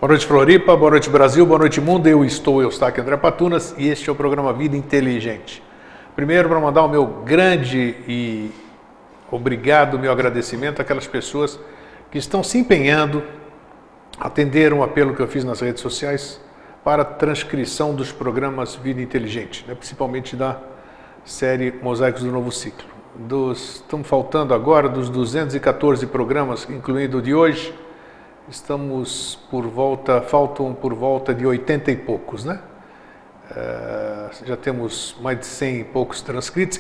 Boa noite, Floripa, boa noite, Brasil, boa noite, mundo. Eu Eustáquio André Patunas, e este é o programa Vida Inteligente. Primeiro, para mandar o meu grande e obrigado, meu agradecimento àquelas pessoas que estão se empenhando, atenderam um apelo que eu fiz nas redes sociais para a transcrição dos programas Vida Inteligente, principalmente da série Mosaicos do Novo Ciclo. Estamos faltando agora dos 214 programas, incluindo o de hoje, faltam por volta de 80 e poucos, né? Já temos mais de 100 e poucos transcritos.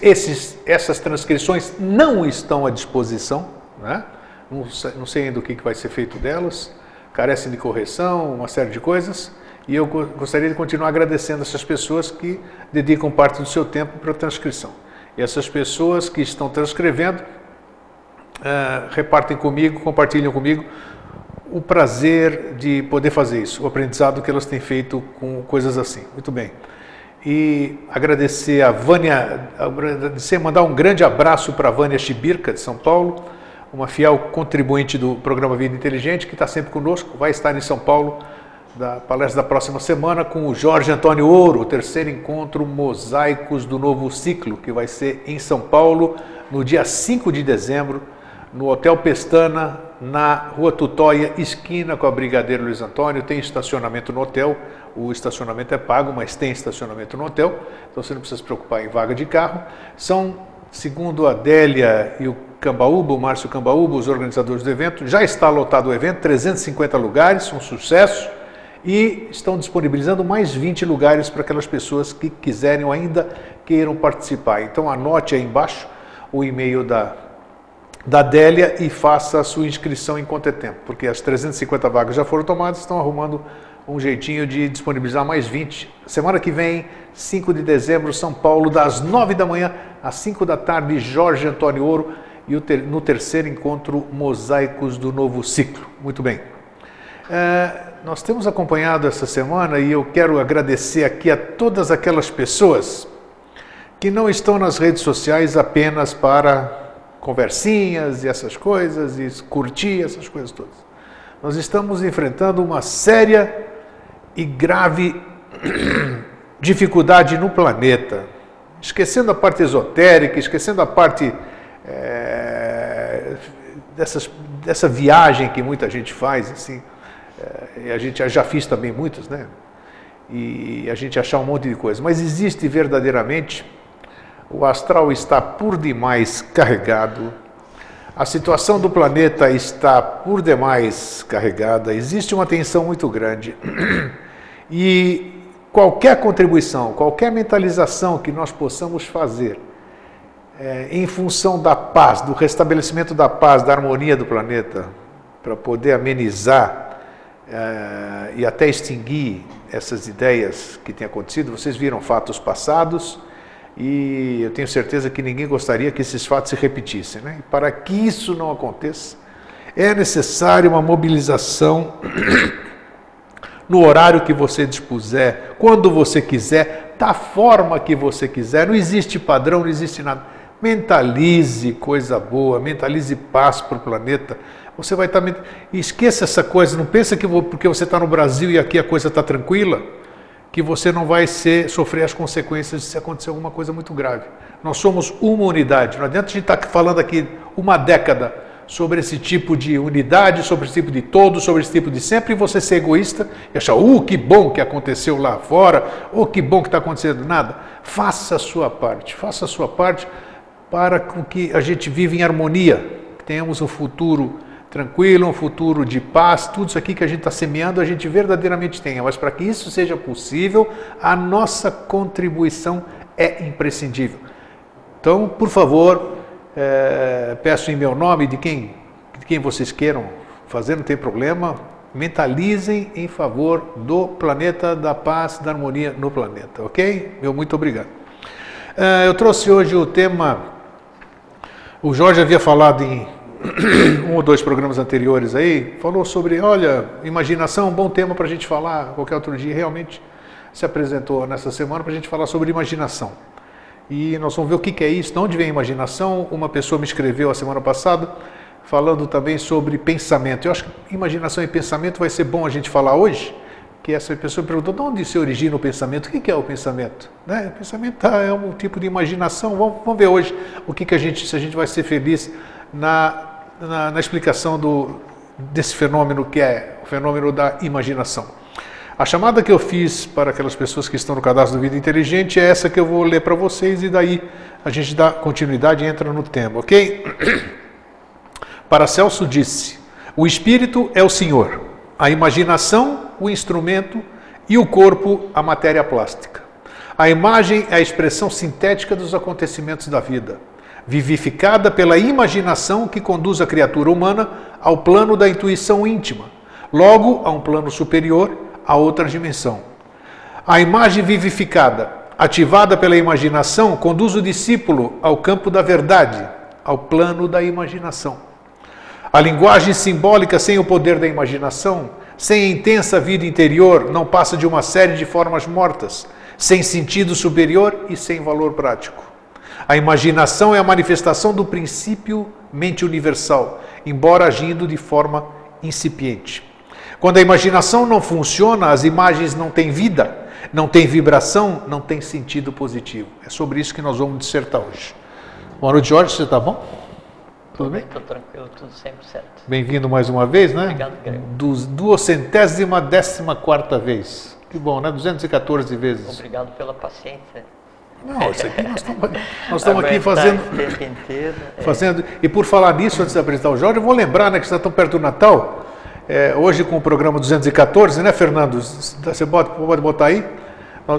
Essas transcrições não estão à disposição, né? Não sei ainda o que vai ser feito delas, carecem de correção, uma série de coisas, e eu gostaria de continuar agradecendo essas pessoas que dedicam parte do seu tempo para a transcrição. E essas pessoas que estão transcrevendo, repartem comigo, compartilham comigo o prazer de poder fazer isso, o aprendizado que elas têm feito com coisas assim. Muito bem. E agradecer a Vânia, mandar um grande abraço para a Vânia Chibirca, de São Paulo, uma fiel contribuinte do programa Vida Inteligente, que está sempre conosco, vai estar em São Paulo, da palestra da próxima semana, com o Jorge Antônio Ouro, o terceiro encontro Mosaicos do Novo Ciclo, que vai ser em São Paulo, no dia 5 de dezembro, no Hotel Pestana, na Rua Tutóia, esquina com a Brigadeiro Luiz Antônio. Tem estacionamento no hotel, o estacionamento é pago, mas tem estacionamento no hotel, então você não precisa se preocupar em vaga de carro. São, segundo a Adélia e o Cambaúba, o Márcio Cambaúba, os organizadores do evento, já está lotado o evento, 350 lugares, um sucesso, e estão disponibilizando mais 20 lugares para aquelas pessoas que quiserem ou ainda queiram participar. Então anote aí embaixo o e-mail da Adélia e faça a sua inscrição enquanto é tempo, porque as 350 vagas já foram tomadas, estão arrumando um jeitinho de disponibilizar mais 20. Semana que vem, 5 de dezembro, São Paulo, das 9 da manhã às 5 da tarde, Jorge Antônio Ouro, e no terceiro encontro Mosaicos do Novo Ciclo. Muito bem. Nós temos acompanhado essa semana e eu quero agradecer aqui a todas aquelas pessoas que não estão nas redes sociais apenas para conversinhas e essas coisas, e curtir essas coisas todas. Nós estamos enfrentando uma séria e grave dificuldade no planeta, esquecendo a parte esotérica, esquecendo a parte dessa viagem que muita gente faz, assim, e a gente já fiz também muitas, né? E a gente achar um monte de coisa, mas existe verdadeiramente. O astral está por demais carregado, a situação do planeta está por demais carregada, existe uma tensão muito grande e qualquer contribuição, qualquer mentalização que nós possamos fazer em função da paz, do restabelecimento da paz, da harmonia do planeta, para poder amenizar e até extinguir essas ideias que têm acontecido. Vocês viram fatos passados, e eu tenho certeza que ninguém gostaria que esses fatos se repetissem, né? E para que isso não aconteça, é necessária uma mobilização no horário que você dispuser, quando você quiser, da forma que você quiser. Não existe padrão, não existe nada. Mentalize coisa boa, mentalize paz para o planeta. Você vai estar... Esqueça essa coisa, não pensa que porque você está no Brasil e aqui a coisa está tranquila, que você não vai sofrer as consequências se acontecer alguma coisa muito grave. Nós somos uma unidade. Não adianta a gente estar falando aqui uma década sobre esse tipo de unidade, sobre esse tipo de todo, sobre esse tipo de sempre, e você ser egoísta e achar, que bom que aconteceu lá fora, que bom que está acontecendo nada. Faça a sua parte para que a gente viva em harmonia, que tenhamos um futuro tranquilo, um futuro de paz, tudo isso aqui que a gente está semeando, a gente verdadeiramente tenha. Mas para que isso seja possível, a nossa contribuição é imprescindível. Então, por favor, peço em meu nome, de quem vocês queiram fazer, não tem problema, mentalizem em favor do planeta, da paz, da harmonia no planeta, ok? Meu muito obrigado. Eu trouxe hoje o tema, o Jorge havia falado em um ou dois programas anteriores aí, falou sobre, olha, imaginação, um bom tema para a gente falar qualquer outro dia. Realmente se apresentou nessa semana para a gente falar sobre imaginação. E nós vamos ver o que é isso, de onde vem a imaginação. Uma pessoa me escreveu a semana passada falando também sobre pensamento. Eu acho que imaginação e pensamento vai ser bom a gente falar hoje, que essa pessoa perguntou de onde se origina o pensamento. O que é o pensamento? Né? O pensamento é um tipo de imaginação. Vamos ver hoje o que a gente, se a gente vai ser feliz na explicação desse fenômeno que é o fenômeno da imaginação. A chamada que eu fiz para aquelas pessoas que estão no cadastro do Vida Inteligente é essa que eu vou ler para vocês e daí a gente dá continuidade e entra no tema, ok? Paracelso disse: o espírito é o senhor, a imaginação o instrumento e o corpo a matéria plástica. A imagem é a expressão sintética dos acontecimentos da vida, vivificada pela imaginação que conduz a criatura humana ao plano da intuição íntima, logo a um plano superior, a outra dimensão. A imagem vivificada, ativada pela imaginação, conduz o discípulo ao campo da verdade, ao plano da imaginação. A linguagem simbólica sem o poder da imaginação, sem a intensa vida interior, não passa de uma série de formas mortas, sem sentido superior e sem valor prático. A imaginação é a manifestação do princípio mente universal, embora agindo de forma incipiente. Quando a imaginação não funciona, as imagens não têm vida, não têm vibração, não têm sentido positivo. É sobre isso que nós vamos dissertar hoje. Boa noite, Jorge, você está bom? Tudo bem? Estou tranquilo, tudo sempre certo. Bem-vindo mais uma vez, né? Obrigado, Greg. 214ª vez. Que bom, né? 214 vezes. Obrigado pela paciência. Não, isso aqui nós estamos aqui fazendo... O tempo inteiro. fazendo. E por falar nisso, antes de apresentar o Jorge, eu vou lembrar, né, que está tão perto do Natal, hoje com o programa 214, né, Fernando? Você pode botar aí?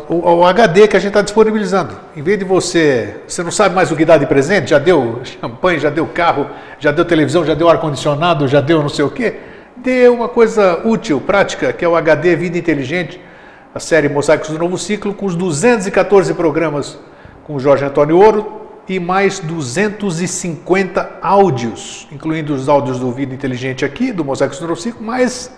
O HD que a gente está disponibilizando. Em vez de você não sabe mais o que dá de presente, já deu champanhe, já deu carro, já deu televisão, já deu ar-condicionado, já deu não sei o quê, dê uma coisa útil, prática, que é o HD Vida Inteligente, a série Mosaicos do Novo Ciclo, com os 214 programas com o Jorge Antônio Ouro e mais 250 áudios, incluindo os áudios do Vida Inteligente aqui, do Mosaicos do Novo Ciclo, mais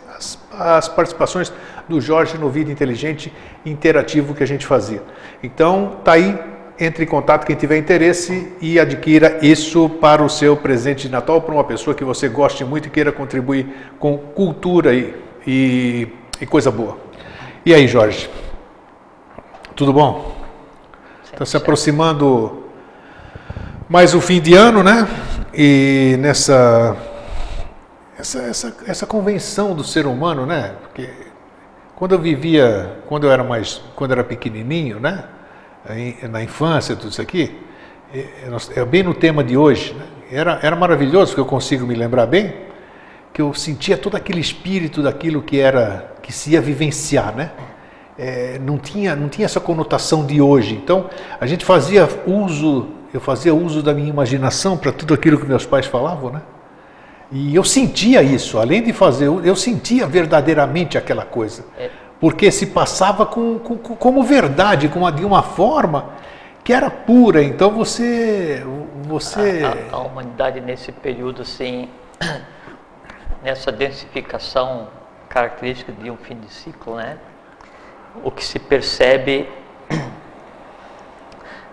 as participações do Jorge no Vida Inteligente interativo que a gente fazia. Então, tá aí, entre em contato quem tiver interesse e adquira isso para o seu presente de Natal, para uma pessoa que você goste muito e queira contribuir com cultura e coisa boa. E aí, Jorge? Tudo bom? Está se aproximando mais o fim de ano, né? E nessa convenção do ser humano, né? Porque quando eu era pequenininho, né? Na infância, tudo isso aqui, é bem no tema de hoje, né? Era maravilhoso, porque eu consigo me lembrar bem, que eu sentia todo aquele espírito daquilo que se ia vivenciar, né? Não tinha essa conotação de hoje. Então, eu fazia uso da minha imaginação para tudo aquilo que meus pais falavam, né? E eu sentia isso, além de fazer, eu sentia verdadeiramente aquela coisa. Porque se passava como verdade, de uma forma que era pura. Então A humanidade nesse período, assim, nessa densificação característica de um fim de ciclo, né? O que se percebe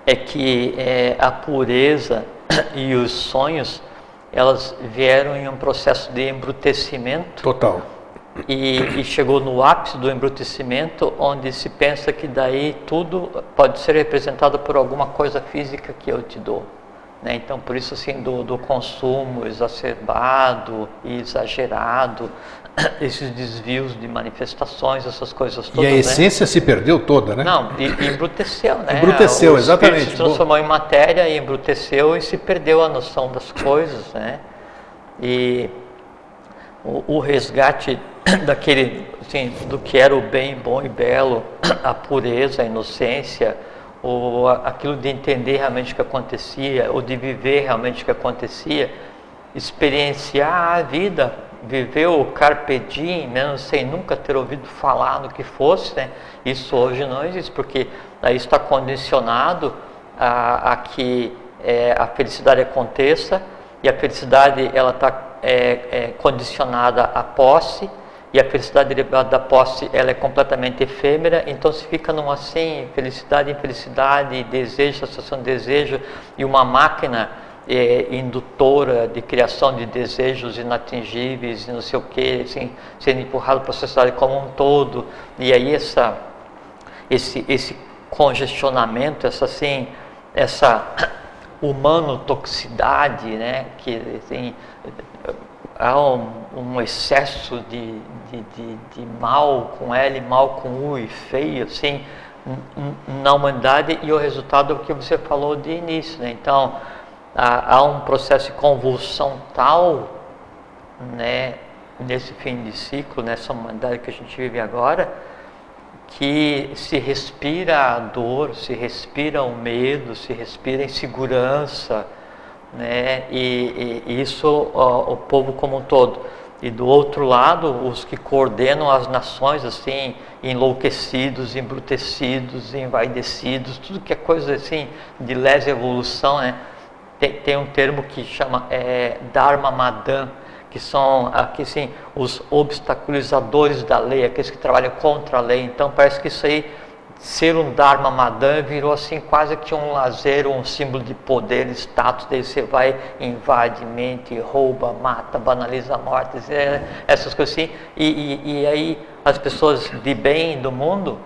é que a pureza e os sonhos, elas vieram em um processo de embrutecimento. Total. E chegou no ápice do embrutecimento, onde se pensa que daí tudo pode ser representado por alguma coisa física que eu te dou, né? Então, por isso, assim, do consumo exacerbado e exagerado, esses desvios de manifestações, essas coisas todas. E a essência, né, se perdeu toda, né? Não, e embruteceu, né? Embruteceu, exatamente. Se transformou em matéria e embruteceu e se perdeu a noção das coisas, né? E o resgate daquele, assim, do que era o bem, bom e belo, a pureza, a inocência, ou aquilo de entender realmente o que acontecia, ou de viver realmente o que acontecia, experienciar a vida, viver o carpe diem, mesmo sem nunca ter ouvido falar no que fosse, né? Isso hoje não existe, porque aí está condicionado a que a felicidade aconteça, e a felicidade ela está condicionada à posse, e a felicidade derivada da posse ela é completamente efêmera. Então se fica num assim, felicidade, infelicidade, desejo, sensação de desejo, e uma máquina indutora de criação de desejos inatingíveis e não sei o que, assim, sendo empurrado para a sociedade como um todo, e aí esse congestionamento, essa humanotoxicidade, né, que assim, há um excesso de mal com L, mal com U e feio, assim, na humanidade, e o resultado é o que você falou de início, né? Então, há um processo de convulsão tal, né, nesse fim de ciclo, nessa humanidade que a gente vive agora, que se respira a dor, se respira o medo, se respira a insegurança, né, e isso o povo como um todo. E do outro lado, os que coordenam as nações, assim, enlouquecidos, embrutecidos, envaidecidos, tudo que é coisa assim de lesa evolução, né? Tem um termo que chama Dharma Madam, que são aqui, assim, os obstaculizadores da lei, aqueles que trabalham contra a lei. Então parece que isso aí, ser um Dharma Madam, virou assim quase que um lazer, um símbolo de poder, status. Daí você vai, invade, mente, rouba, mata, banaliza a morte, essas coisas assim. E aí as pessoas de bem do mundo,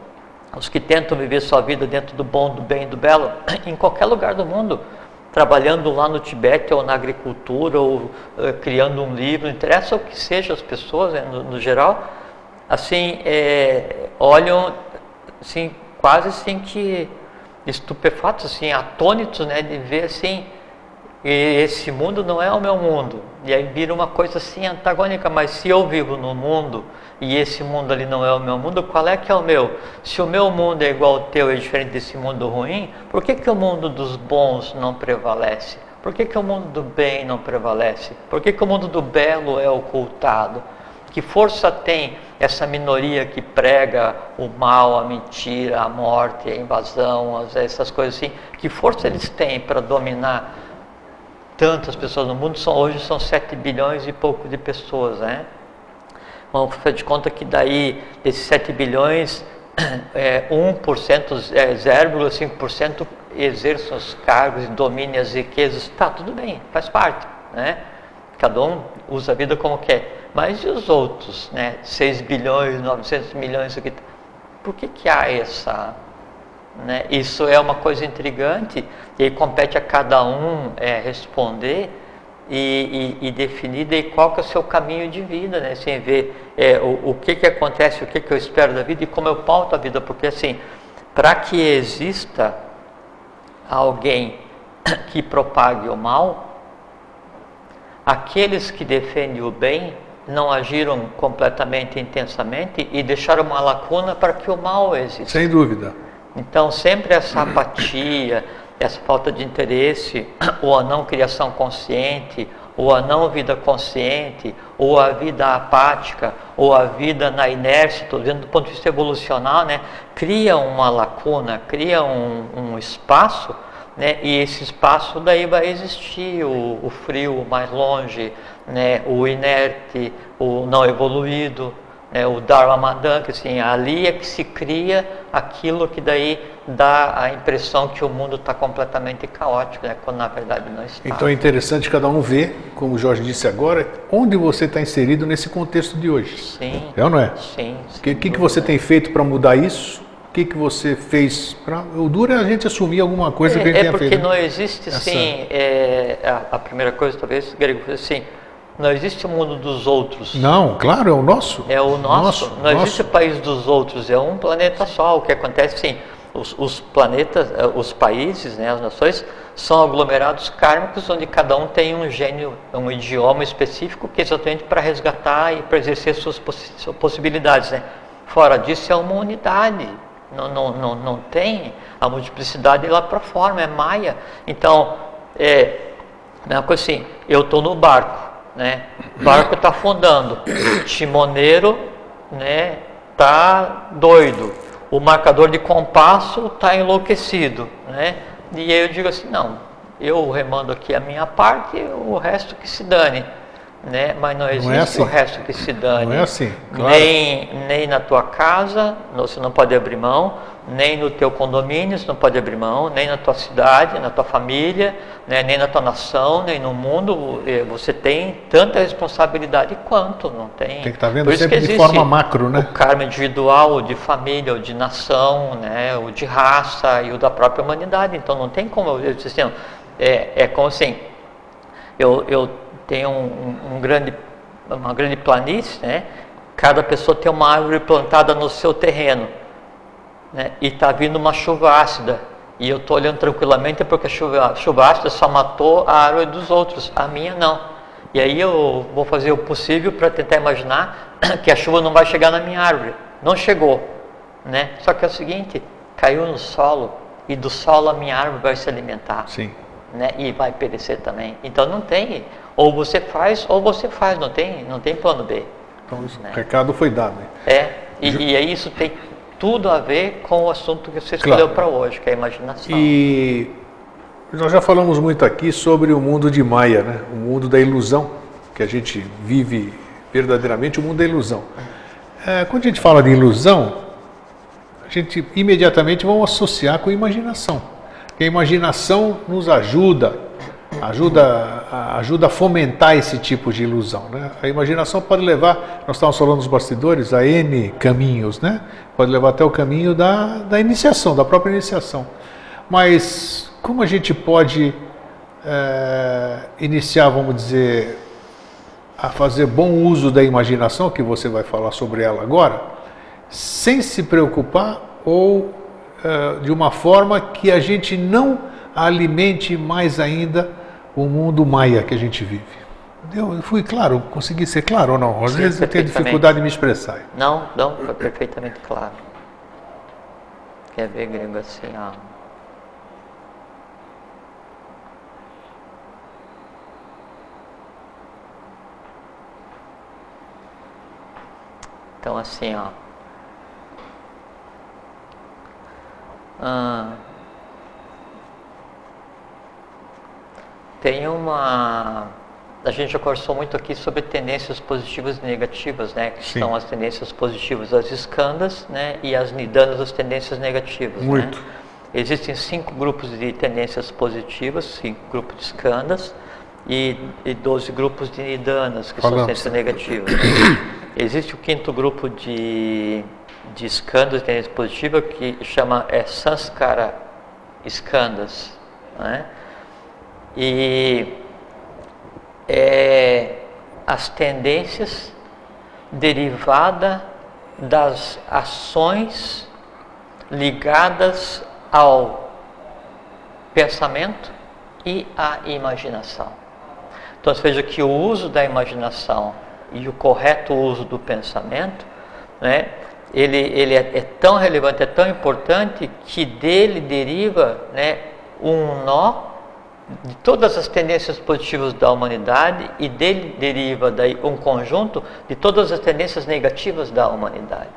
os que tentam viver sua vida dentro do bom, do bem e do belo, em qualquer lugar do mundo, trabalhando lá no Tibete ou na agricultura ou criando um livro, não interessa o que seja as pessoas, né, no geral, assim, olham assim, quase assim que estupefatos, assim, atônitos, né, de ver assim, esse mundo não é o meu mundo, e aí vira uma coisa assim antagônica. Mas se eu vivo no mundo e esse mundo ali não é o meu mundo, qual é que é o meu? Se o meu mundo é igual ao teu, é diferente desse mundo ruim, por que o mundo dos bons não prevalece? Por que o mundo do bem não prevalece? Por que o mundo do belo é ocultado? Que força tem essa minoria que prega o mal, a mentira, a morte, a invasão, essas coisas assim? Que força eles têm para dominar tantas pessoas no mundo? Hoje são 7 bilhões e pouco de pessoas, né? Vamos fazer de conta que daí, desses 7 bilhões, 1%, 0,5% exerçam os cargos e dominem as riquezas. Tá, tudo bem, faz parte, né? Cada um usa a vida como quer. Mas e os outros, né? 6 bilhões, 900 milhões, aqui, por que há essa... Né? Isso é uma coisa intrigante, e aí compete a cada um responder e definir daí qual que é o seu caminho de vida, né? Assim, ver o que acontece, o que eu espero da vida e como eu pauto a vida. Porque assim, para que exista alguém que propague o mal, aqueles que defendem o bem não agiram completamente intensamente e deixaram uma lacuna para que o mal exista. Sem dúvida. Então sempre essa apatia, essa falta de interesse, ou a não criação consciente, ou a não vida consciente, ou a vida apática, ou a vida na inércia, estou vendo do ponto de vista evolucional, né? Cria uma lacuna, cria um espaço, né? E esse espaço daí vai existir o frio mais longe, né? O inerte, o não evoluído, o Dharma Madam, que assim, ali é que se cria aquilo que daí dá a impressão que o mundo está completamente caótico, né, quando na verdade não está. Então é interessante cada um ver, como o Jorge disse agora, onde você está inserido nesse contexto de hoje. Sim. É ou não é? Sim. O que você tem feito para mudar isso? O que você fez para... O duro é a gente assumir alguma coisa que a gente tenha feito. É porque não existe, assim, a primeira coisa, talvez, Grego, assim, não existe o mundo dos outros. Não, claro, é o nosso. É o nosso. Não existe o país dos outros, é um planeta só. O que acontece, sim, os planetas, os países, né, as nações, são aglomerados kármicos onde cada um tem um gênio, um idioma específico que é exatamente para resgatar e para exercer suas possibilidades, né? Fora disso é uma unidade, não tem a multiplicidade lá para fora, é maia. Então, uma coisa assim, eu estou no barco, né? O barco está afundando, o timoneiro, né, está doido, o marcador de compasso está enlouquecido, né? E aí eu digo assim, não, eu remando aqui a minha parte, o resto que se dane. né? Mas não existe assim. o resto que se dane. Não é assim, claro. Nem na tua casa, você não pode abrir mão, nem no teu condomínio você não pode abrir mão, nem na tua cidade, na tua família, né? Nem na tua nação, nem no mundo. Você tem tanta responsabilidade quanto, não tem? Tem que estar vendo sempre de forma macro, né? O karma individual, o de família, o de nação, né? O de raça e o da própria humanidade. Então não tem como eu dizer assim, é como assim, eu tenho uma grande planície, né? Cada pessoa tem uma árvore plantada no seu terreno, né? E está vindo uma chuva ácida, e eu estou olhando tranquilamente porque a chuva ácida só matou a árvore dos outros, a minha não. E aí eu vou fazer o possível para tentar imaginar que a chuva não vai chegar na minha árvore. Não chegou, né? Só que é o seguinte, caiu no solo, e do solo a minha árvore vai se alimentar. Sim. Né? E vai perecer também. Então não tem, ou você faz, não tem plano B. Então né? O recado foi dado. Né? E aí isso tem tudo a ver com o assunto que você escolheu para hoje, que é a imaginação. E nós já falamos muito aqui sobre o mundo de Maia, né? O mundo da ilusão, que a gente vive verdadeiramente o mundo da ilusão. Quando a gente fala de ilusão, a gente imediatamente vai associar com a imaginação. Porque a imaginação nos ajuda a fomentar esse tipo de ilusão, né? A imaginação pode levar, nós estávamos falando nos bastidores, a N caminhos, né? Pode levar até o caminho da iniciação, da própria iniciação. Mas como a gente pode iniciar, vamos dizer, a fazer bom uso da imaginação, que você vai falar sobre ela agora, sem se preocupar ou de uma forma que a gente não alimente mais ainda o mundo maia que a gente vive. Eu fui claro? Consegui ser claro ou não? Às vezes eu tenho dificuldade de me expressar. Não, foi perfeitamente claro. Quer ver, Grego, assim, ó. Então, assim, ó. Tem uma... A gente já conversou muito aqui sobre tendências positivas e negativas, né? Que são as tendências positivas, as skandhas, né? E as nidanas, as tendências negativas. Muito. Né? Existem 5 grupos de tendências positivas, 5 grupos de skandhas e 12 grupos de nidanas, que são tendências negativas. Existe o 5º grupo de skandhas, tendências positivas, que chama sanskara skandhas, né? E as tendências derivadas das ações ligadas ao pensamento e à imaginação. Então, você veja que o uso da imaginação e o correto uso do pensamento, né, ele é tão relevante, é tão importante, que dele deriva, né, um nó de todas as tendências positivas da humanidade, e dele deriva daí um conjunto de todas as tendências negativas da humanidade.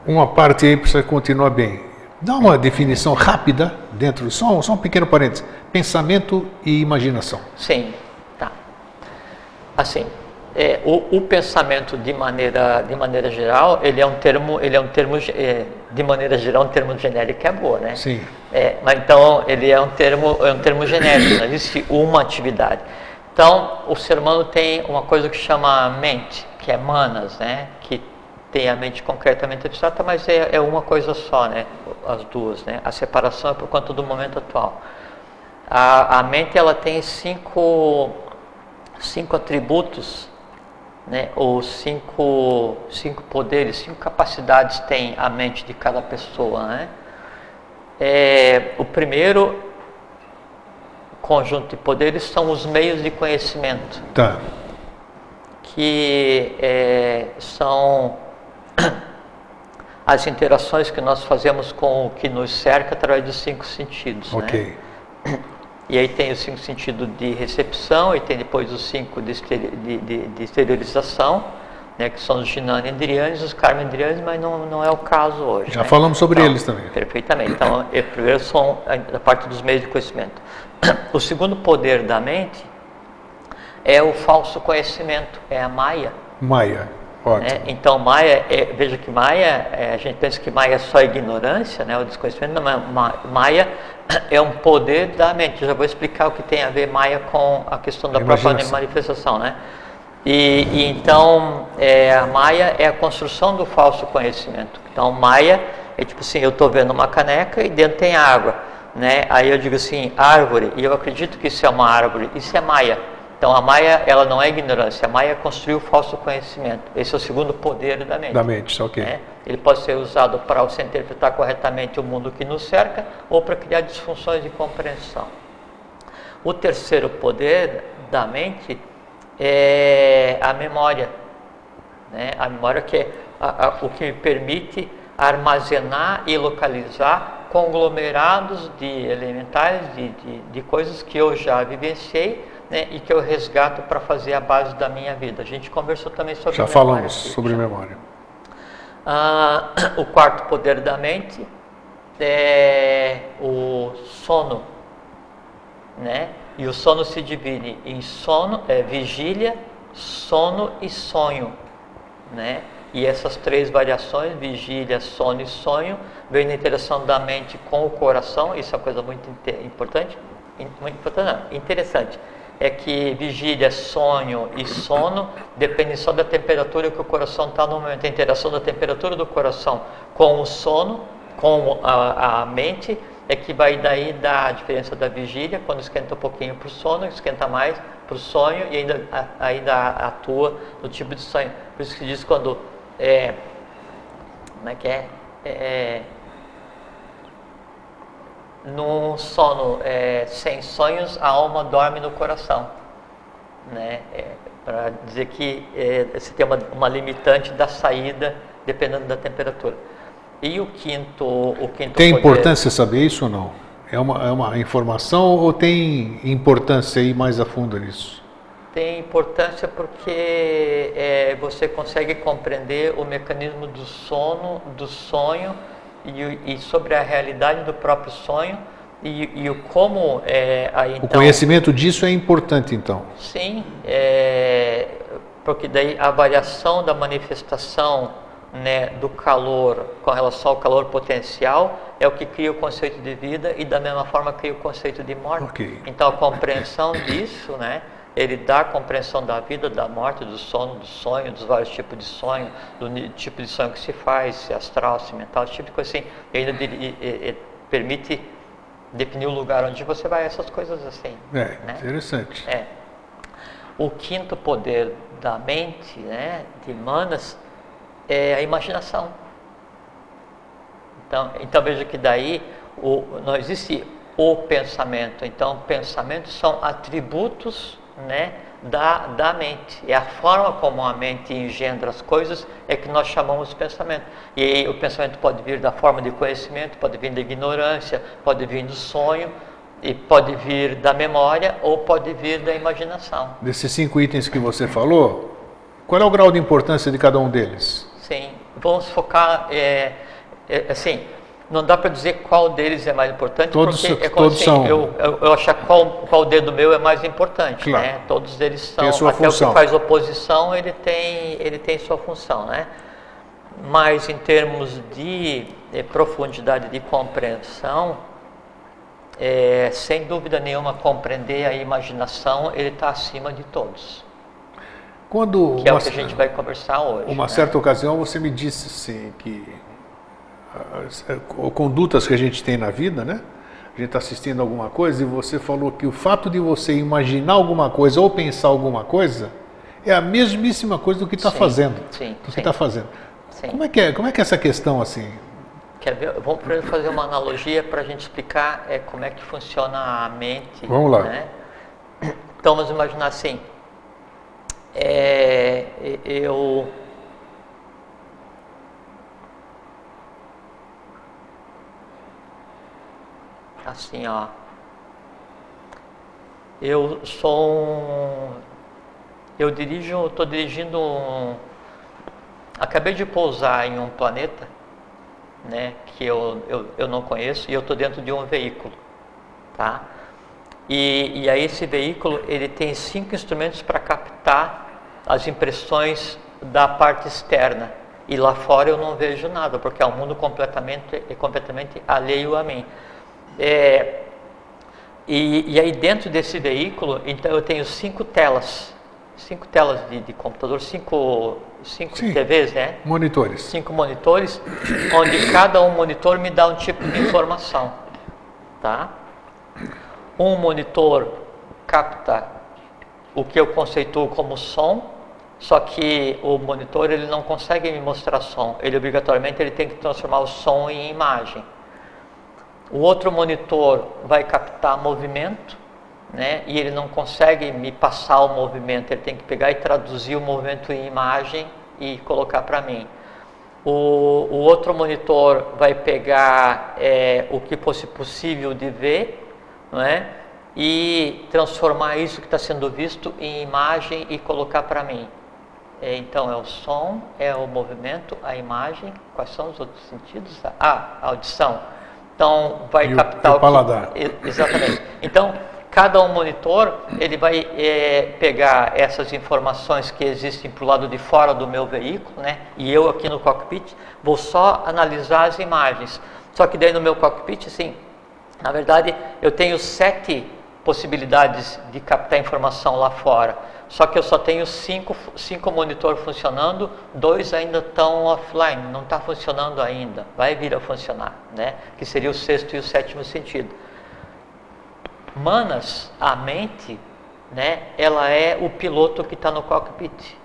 Uma parte aí precisa continuar bem. Dá uma definição rápida dentro, só um pequeno parênteses. Pensamento e imaginação. Sim, tá. Assim, o pensamento de maneira geral, ele é um termo de maneira geral, um termo genérico, é boa, né? Sim. Mas então ele é um termo genérico, não existe uma atividade. Então o ser humano tem uma coisa que chama mente, que é manas, né? Que tem a mente concretamente abstrata, mas é uma coisa só, né? As duas, né? A separação é por conta do momento atual. A mente, ela tem cinco atributos, né? Ou cinco poderes, 5 capacidades tem a mente de cada pessoa, né? O primeiro conjunto de poderes são os meios de conhecimento, tá, que são as interações que nós fazemos com o que nos cerca através dos 5 sentidos. ok, né? E aí tem os 5 sentidos de recepção, e tem depois os 5 de exteriorização, né, que são os Jnana-indriyanis, os Karma-indriyanis, mas não é o caso hoje. Já né? falamos sobre então, eles também. Perfeitamente. Então, primeiro são a parte dos meios de conhecimento. O segundo poder da mente é o falso conhecimento, é a Maya. Maya, ótimo. Né? Então, Maya, veja que Maya, a gente pensa que Maya é só ignorância, né? O desconhecimento, não, Maya é um poder da mente. Eu já vou explicar o que tem a ver Maya com a questão da própria manifestação, né? E então, a Maya é a construção do falso conhecimento. Então, Maya é tipo assim, eu estou vendo uma caneca e dentro tem água, né? Aí eu digo assim, árvore, e eu acredito que isso é uma árvore, isso é Maya. Então, a Maya, ela não é ignorância, a Maya construiu o falso conhecimento. Esse é o segundo poder da mente. Da mente, ok. Né? Ele pode ser usado para você interpretar corretamente o mundo que nos cerca ou para criar disfunções de compreensão. O terceiro poder da mente é a memória. Né? A memória que é o que me permite armazenar e localizar conglomerados de elementares, de coisas que eu já vivenciei, né, e que eu resgato para fazer a base da minha vida. A gente conversou também sobre já memória. Falamos sobre memória. O quarto poder da mente é o sono, né? E o sono se divide em sono, vigília, sono e sonho, né? E essas três variações, vigília, sono e sonho, vem na interação da mente com o coração. Isso é uma coisa muito importante, interessante. É que vigília, sonho e sono dependem só da temperatura que o coração está no momento. A interação da temperatura do coração com o sono, com a mente, é que vai daí dar a diferença da vigília, quando esquenta um pouquinho para o sono, esquenta mais para o sonho e ainda atua no tipo de sonho. Por isso que diz quando como é que é? No sono sem sonhos, a alma dorme no coração, né? Para dizer que você tem uma limitante da saída dependendo da temperatura. E o quinto tem poder... importância saber isso ou não? É uma informação ou tem importância ir mais a fundo nisso? Tem importância porque você consegue compreender o mecanismo do sono, do sonho e sobre a realidade do próprio sonho e o como então, o conhecimento disso é importante, então? Sim, porque daí a variação da manifestação, né, do calor com relação ao calor potencial é o que cria o conceito de vida e da mesma forma cria o conceito de morte. Okay. Então a compreensão disso, né, ele dá a compreensão da vida, da morte, do sono, do sonho, dos vários tipos de sonho, do tipo de sonho que se faz, se astral, se mental, esse tipo de coisa assim. E ainda permite definir o lugar onde você vai, essas coisas assim. Né? Interessante. O quinto poder da mente, né, de Manas, é a imaginação. Então veja que daí não existe o pensamento. Então pensamentos são atributos, né, da mente. É a forma como a mente engendra as coisas é que nós chamamos de pensamento. E aí, o pensamento pode vir da forma de conhecimento, pode vir da ignorância, pode vir do sonho, e pode vir da memória ou pode vir da imaginação. Desses 5 itens que você falou, qual é o grau de importância de cada um deles? Sim, vamos focar, assim, não dá para dizer qual deles é mais importante, porque todos assim, são... eu achar qual dedo meu é mais importante, claro. Né? Todos eles são, tem a sua até função. O que faz oposição, ele tem sua função, né? Mas em termos de profundidade de compreensão, sem dúvida nenhuma, compreender a imaginação, ele está acima de todos. Que é o que a gente vai conversar hoje. Uma certa ocasião você me disse assim que condutas que a gente tem na vida, né? A gente está assistindo alguma coisa e você falou que o fato de você imaginar alguma coisa ou pensar alguma coisa é a mesmíssima coisa do que está fazendo. Sim, do que está fazendo. Sim. Como é que é essa questão assim? Quer ver? Vamos primeiro fazer uma analogia para a gente explicar como é que funciona a mente. Vamos lá. Né? Então vamos imaginar assim. Assim, ó. Eu estou dirigindo acabei de pousar em um planeta, né, que eu não conheço, e eu estou dentro de um veículo, tá? E aí esse veículo ele tem 5 instrumentos para captar as impressões da parte externa. E lá fora eu não vejo nada, porque é um mundo completamente alheio a mim. E aí dentro desse veículo, então eu tenho 5 telas. 5 telas de computador, 5 TVs, né? Monitores. 5 monitores, onde cada monitor me dá um tipo de informação, tá? Um monitor capta o que eu conceituo como som, só que o monitor ele não consegue me mostrar som, ele obrigatoriamente ele tem que transformar o som em imagem. O outro monitor vai captar movimento, né? E ele não consegue me passar o movimento, ele tem que pegar e traduzir o movimento em imagem e colocar para mim. O outro monitor vai pegar o que fosse possível de ver, não é? E transformar isso que está sendo visto em imagem e colocar para mim. Então é o som, é o movimento, a imagem. Quais são os outros sentidos? A audição. Então vai captar o paladar. Exatamente. Então cada monitor ele vai pegar essas informações que existem para o lado de fora do meu veículo, né? E eu aqui no cockpit vou só analisar as imagens. Só que daí no meu cockpit, assim, na verdade eu tenho 7 possibilidades de captar informação lá fora. Só que eu só tenho 5 monitores funcionando, 2 ainda estão offline, não está funcionando ainda, vai vir a funcionar, né? Que seria o 6º e o 7º sentido. Manas, a mente, né? Ela é o piloto que está no cockpit.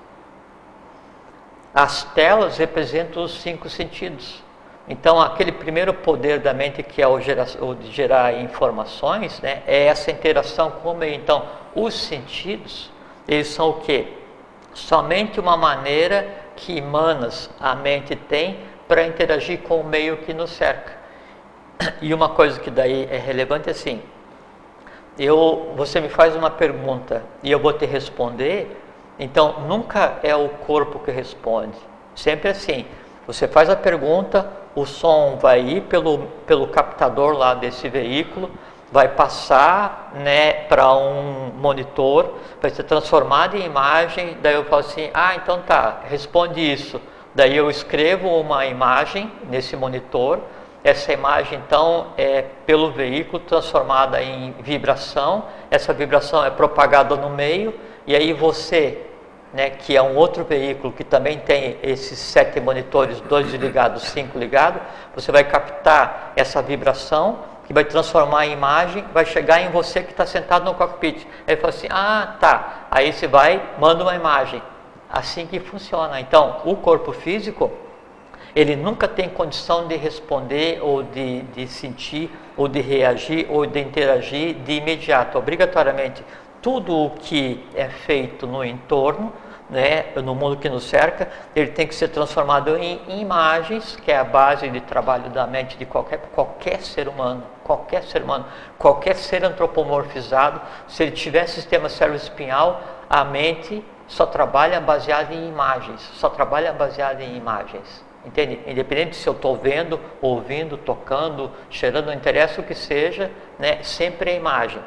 As telas representam os 5 sentidos. Então, aquele primeiro poder da mente que é o de gerar informações, né? É essa interação com o meio. Então, os sentidos, eles são o quê? Somente uma maneira que Manas, a mente, tem para interagir com o meio que nos cerca. E uma coisa que daí é relevante é assim, você me faz uma pergunta e eu vou te responder, então nunca é o corpo que responde, sempre assim, você faz a pergunta, o som vai ir pelo captador lá desse veículo, vai passar, né, para um monitor, vai ser transformado em imagem, daí eu falo assim, então tá, responde isso. Daí eu escrevo uma imagem nesse monitor, essa imagem então é pelo veículo transformada em vibração, essa vibração é propagada no meio, e aí você, né, que é um outro veículo que também tem esses 7 monitores, 2 ligados, 5 ligados, você vai captar essa vibração, que vai transformar em imagem, vai chegar em você que está sentado no cockpit. Aí fala assim, tá, aí você vai, manda uma imagem. Assim que funciona. Então, o corpo físico, ele nunca tem condição de responder, ou de sentir, ou de reagir, ou de interagir de imediato. Obrigatoriamente, tudo o que é feito no entorno, né, no mundo que nos cerca, ele tem que ser transformado em imagens, que é a base de trabalho da mente de qualquer ser humano, qualquer ser antropomorfizado. Se ele tiver sistema cérebro-espinhal, a mente só trabalha baseada em imagens, entende? Independente se eu estou vendo, ouvindo, tocando, cheirando, não interessa o que seja, né, sempre é imagem.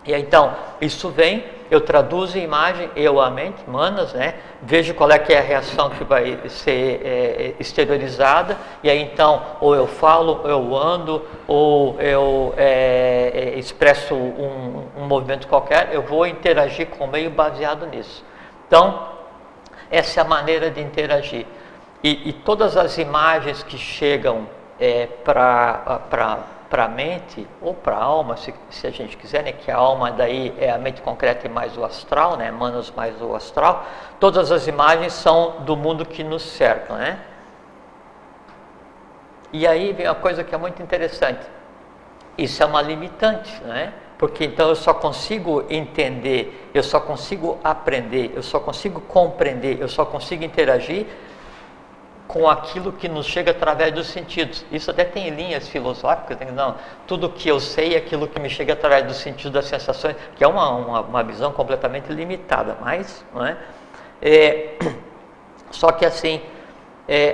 E aí, então, isso vem, eu traduzo em imagem, a mente, Manas, né? Vejo qual é que é a reação que vai ser exteriorizada, e aí então, ou eu falo, ou eu ando, ou eu expresso um movimento qualquer, eu vou interagir com o meio baseado nisso. Então, essa é a maneira de interagir. E todas as imagens que chegam para a mente, ou para a alma, se a gente quiser, né, que a alma daí é a mente concreta e mais o astral, né, Manas mais o astral, todas as imagens são do mundo que nos cerca, né? E aí vem uma coisa que é muito interessante, isso é uma limitante, né? Porque então eu só consigo entender, eu só consigo aprender, eu só consigo compreender, eu só consigo interagir com aquilo que nos chega através dos sentidos. Isso até tem linhas filosóficas, não, tudo que eu sei é aquilo que me chega através dos sentidos, das sensações, que é uma visão completamente limitada, mas, não é? Só que assim,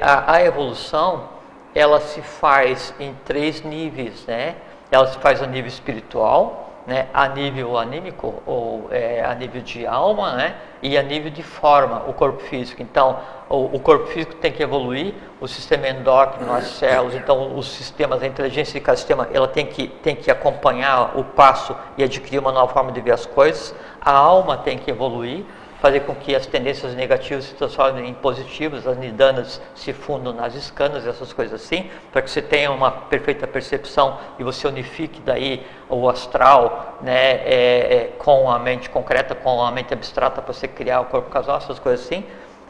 a evolução, ela se faz em 3 níveis, né? Ela se faz a nível espiritual, né, a nível anímico, ou a nível de alma, né, e a nível de forma, o corpo físico. Então, o corpo físico tem que evoluir, o sistema endócrino, as células, então os sistemas, a inteligência de cada sistema, ela tem que acompanhar o passo e adquirir uma nova forma de ver as coisas. A alma tem que evoluir, fazer com que as tendências negativas se transformem em positivas, as nidanas se fundam nas escanas, essas coisas assim, para que você tenha uma perfeita percepção e você unifique daí o astral, né, com a mente concreta, com a mente abstrata, para você criar o corpo casal, essas coisas assim.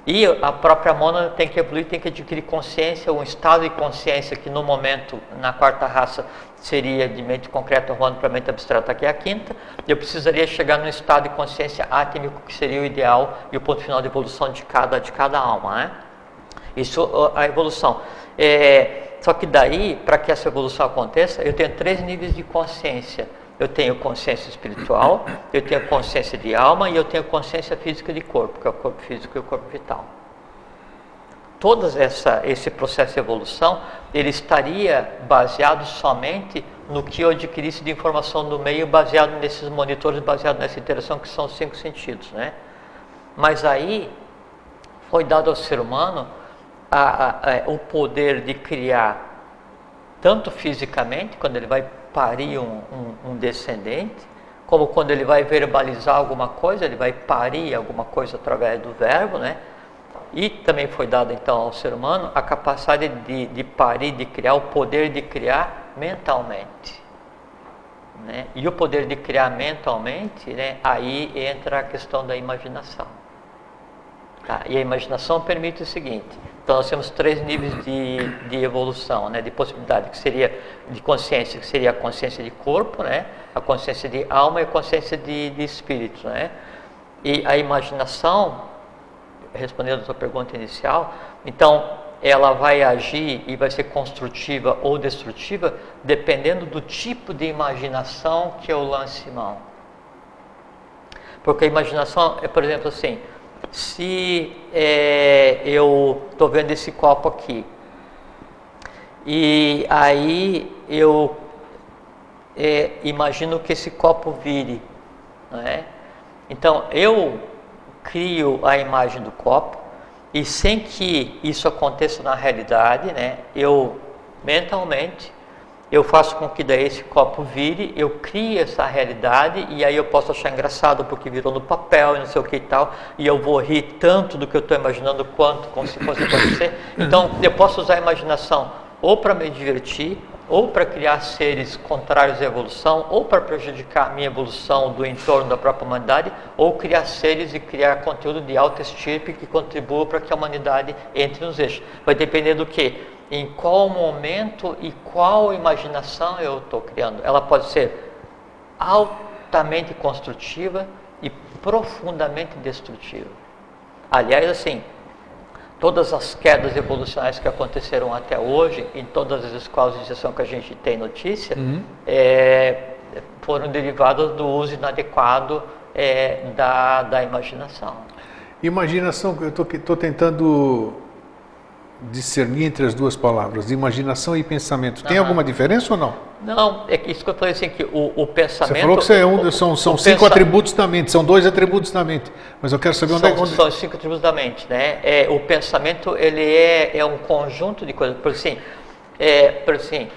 E a própria mônada tem que evoluir, tem que adquirir consciência, um estado de consciência que no momento, na quarta raça, seria de mente concreta rolando para a mente abstrata, que é a quinta. Eu precisaria chegar num estado de consciência átmico, que seria o ideal e o ponto final de evolução de cada alma, né? Isso, a evolução. Só que daí, para que essa evolução aconteça, eu tenho 3 níveis de consciência. Eu tenho consciência espiritual, eu tenho consciência de alma e eu tenho consciência física de corpo, que é o corpo físico e o corpo vital. Todo esse processo de evolução, ele estaria baseado somente no que eu adquirisse de informação do meio, baseado nesses monitores, baseado nessa interação, que são os 5 sentidos, né? Mas aí foi dado ao ser humano o poder de criar, tanto fisicamente, quando ele vai parir um descendente, como quando ele vai verbalizar alguma coisa, ele vai parir alguma coisa através do verbo, né? E também foi dado então ao ser humano a capacidade de parir, de criar, o poder de criar mentalmente, né? E o poder de criar mentalmente, né? Aí entra a questão da imaginação. Tá? E a imaginação permite o seguinte: então nós temos 3 níveis de evolução, né, de possibilidade, que seria de consciência, que seria a consciência de corpo, né, a consciência de alma e a consciência de espírito, né? E a imaginação, respondendo a sua pergunta inicial, então ela vai agir e vai ser construtiva ou destrutiva dependendo do tipo de imaginação que eu lance mão. Porque a imaginação é, por exemplo, assim: se eu estou vendo esse copo aqui, e aí eu imagino que esse copo vire, não é? Então eu crio a imagem do copo, e sem que isso aconteça na realidade, né, eu mentalmente eu faço com que daí esse copo vire, eu crio essa realidade, e aí eu posso achar engraçado porque virou no papel e não sei o que e tal, e eu vou rir tanto do que eu estou imaginando quanto como se fosse acontecer. Então eu posso usar a imaginação ou para me divertir, ou para criar seres contrários à evolução, ou para prejudicar a minha evolução do entorno da própria humanidade, ou criar seres e criar conteúdo de alta estirpe que contribua para que a humanidade entre nos eixos. Vai depender do quê? Em qual momento e qual imaginação eu estou criando. Ela pode ser altamente construtiva e profundamente destrutiva. Aliás, assim, todas as quedas evolucionárias que aconteceram até hoje, em todas as escolas de iniciação que a gente tem notícia, foram derivadas do uso inadequado da imaginação. Imaginação, eu estou tentando discernir entre as duas palavras, imaginação e pensamento. Tem alguma diferença ou não? Não, é isso que eu falei assim, que o pensamento... Você falou que são 5 atributos da mente, são 2 atributos da mente, mas eu quero saber onde... São 5 atributos da mente, né? O pensamento, ele é um conjunto de coisas, por assim,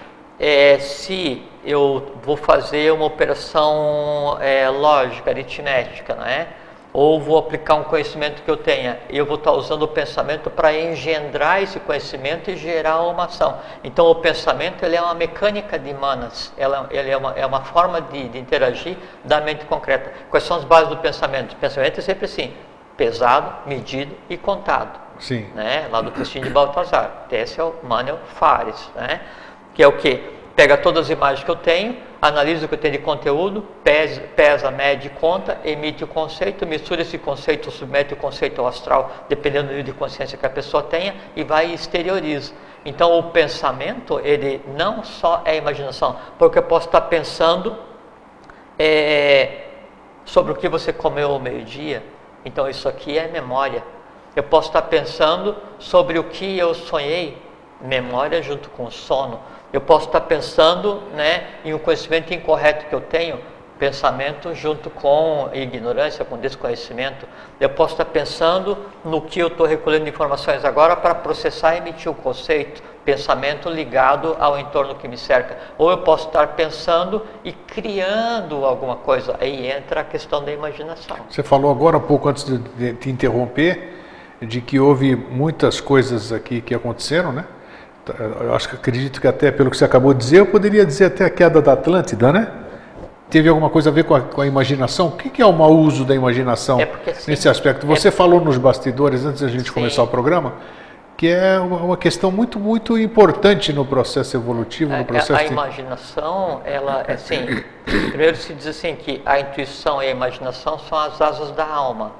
se eu vou fazer uma operação lógica, aritmética, não é? Ou vou aplicar um conhecimento que eu tenha, eu vou estar usando o pensamento para engendrar esse conhecimento e gerar uma ação. Então o pensamento, ele é uma mecânica de manas, ele é uma forma de interagir da mente concreta. Quais são as bases do pensamento? O pensamento é sempre assim: pesado, medido e contado. Sim. Né? Lá do Festim de Baltazar, Tessel, Manuel, Fares, né? Que é o quê? Pega todas as imagens que eu tenho, analisa o que eu tenho de conteúdo, pesa, mede, conta, emite o conceito, mistura esse conceito, submete o conceito ao astral, dependendo do nível de consciência que a pessoa tenha, e vai e exterioriza. Então o pensamento, ele não só é imaginação, porque eu posso estar pensando sobre o que você comeu ao meio-dia, então isso aqui é memória. Eu posso estar pensando sobre o que eu sonhei, memória junto com o sono. Eu posso estar pensando, né, em um conhecimento incorreto que eu tenho, pensamento junto com ignorância, com desconhecimento. Eu posso estar pensando no que eu estou recolhendo informações agora para processar e emitir o conceito, pensamento ligado ao entorno que me cerca. Ou eu posso estar pensando e criando alguma coisa. Aí entra a questão da imaginação. Você falou agora há pouco, antes de te interromper, de que houve muitas coisas aqui que aconteceram, né? Eu acredito que até pelo que você acabou de dizer, eu poderia dizer até a queda da Atlântida, né? Teve alguma coisa a ver com a imaginação? O que é o mau uso da imaginação nesse aspecto? Você falou nos bastidores, antes da gente começar o programa, que é uma questão muito, muito importante no processo evolutivo, no processo... A imaginação, ela, assim, primeiro se diz assim que a intuição e a imaginação são as asas da alma,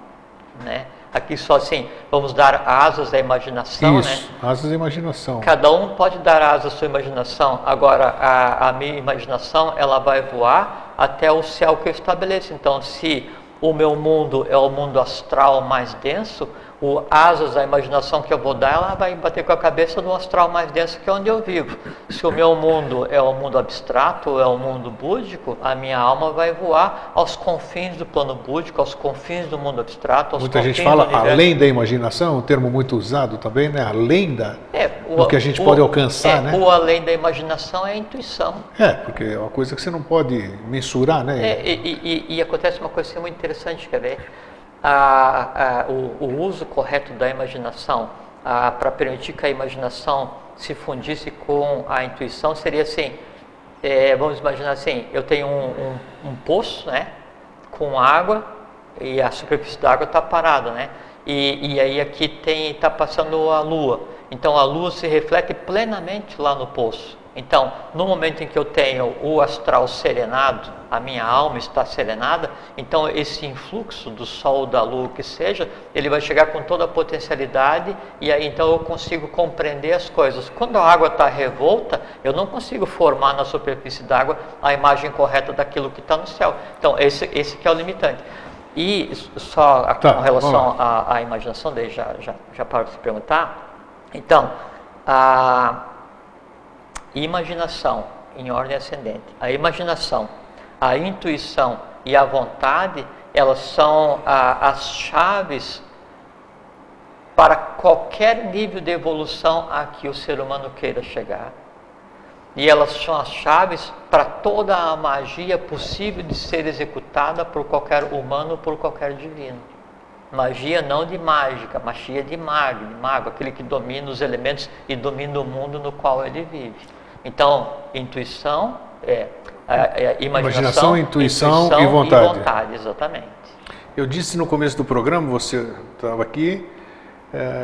né? Aqui só assim, vamos dar asas à imaginação, Isso, né? Asas à imaginação. Cada um pode dar asas à sua imaginação. Agora, a minha imaginação, ela vai voar até o céu que eu estabeleço. Então, se o meu mundo é o mundo astral mais denso, o asas da imaginação que eu vou dar, ela vai bater com a cabeça no astral mais denso, que é onde eu vivo. Se o meu mundo é o mundo abstrato, é o mundo búdico, a minha alma vai voar aos confins do plano búdico, aos confins do mundo abstrato, aos Muita gente fala além da imaginação, um termo muito usado também, né? Além do que a gente pode alcançar, né? O além da imaginação é a intuição. Porque é uma coisa que você não pode mensurar, né? E acontece uma coisa muito interessante, quer ver? O uso correto da imaginação para permitir que a imaginação se fundisse com a intuição seria assim, vamos imaginar assim, eu tenho um poço, né, com água e a superfície da água está parada, né, e aí aqui está passando a lua, então a lua se reflete plenamente lá no poço. Então, no momento em que eu tenho o astral serenado, a minha alma está serenada, então esse influxo do sol, da lua, o que seja, ele vai chegar com toda a potencialidade e aí então eu consigo compreender as coisas. Quando a água está revolta, eu não consigo formar na superfície d'água a imagem correta daquilo que está no céu. Então, esse que é o limitante. E só com relação à imaginação, daí já paro de se perguntar. Então, a imaginação em ordem ascendente, a imaginação, a intuição e a vontade, elas são as chaves para qualquer nível de evolução a que o ser humano queira chegar. E elas são as chaves para toda a magia possível de ser executada por qualquer humano, por qualquer divino. Magia não de mágica, magia de mago, aquele que domina os elementos e domina o mundo no qual ele vive. Então, intuição imaginação, intuição e vontade. Exatamente. Eu disse no começo do programa, você estava aqui,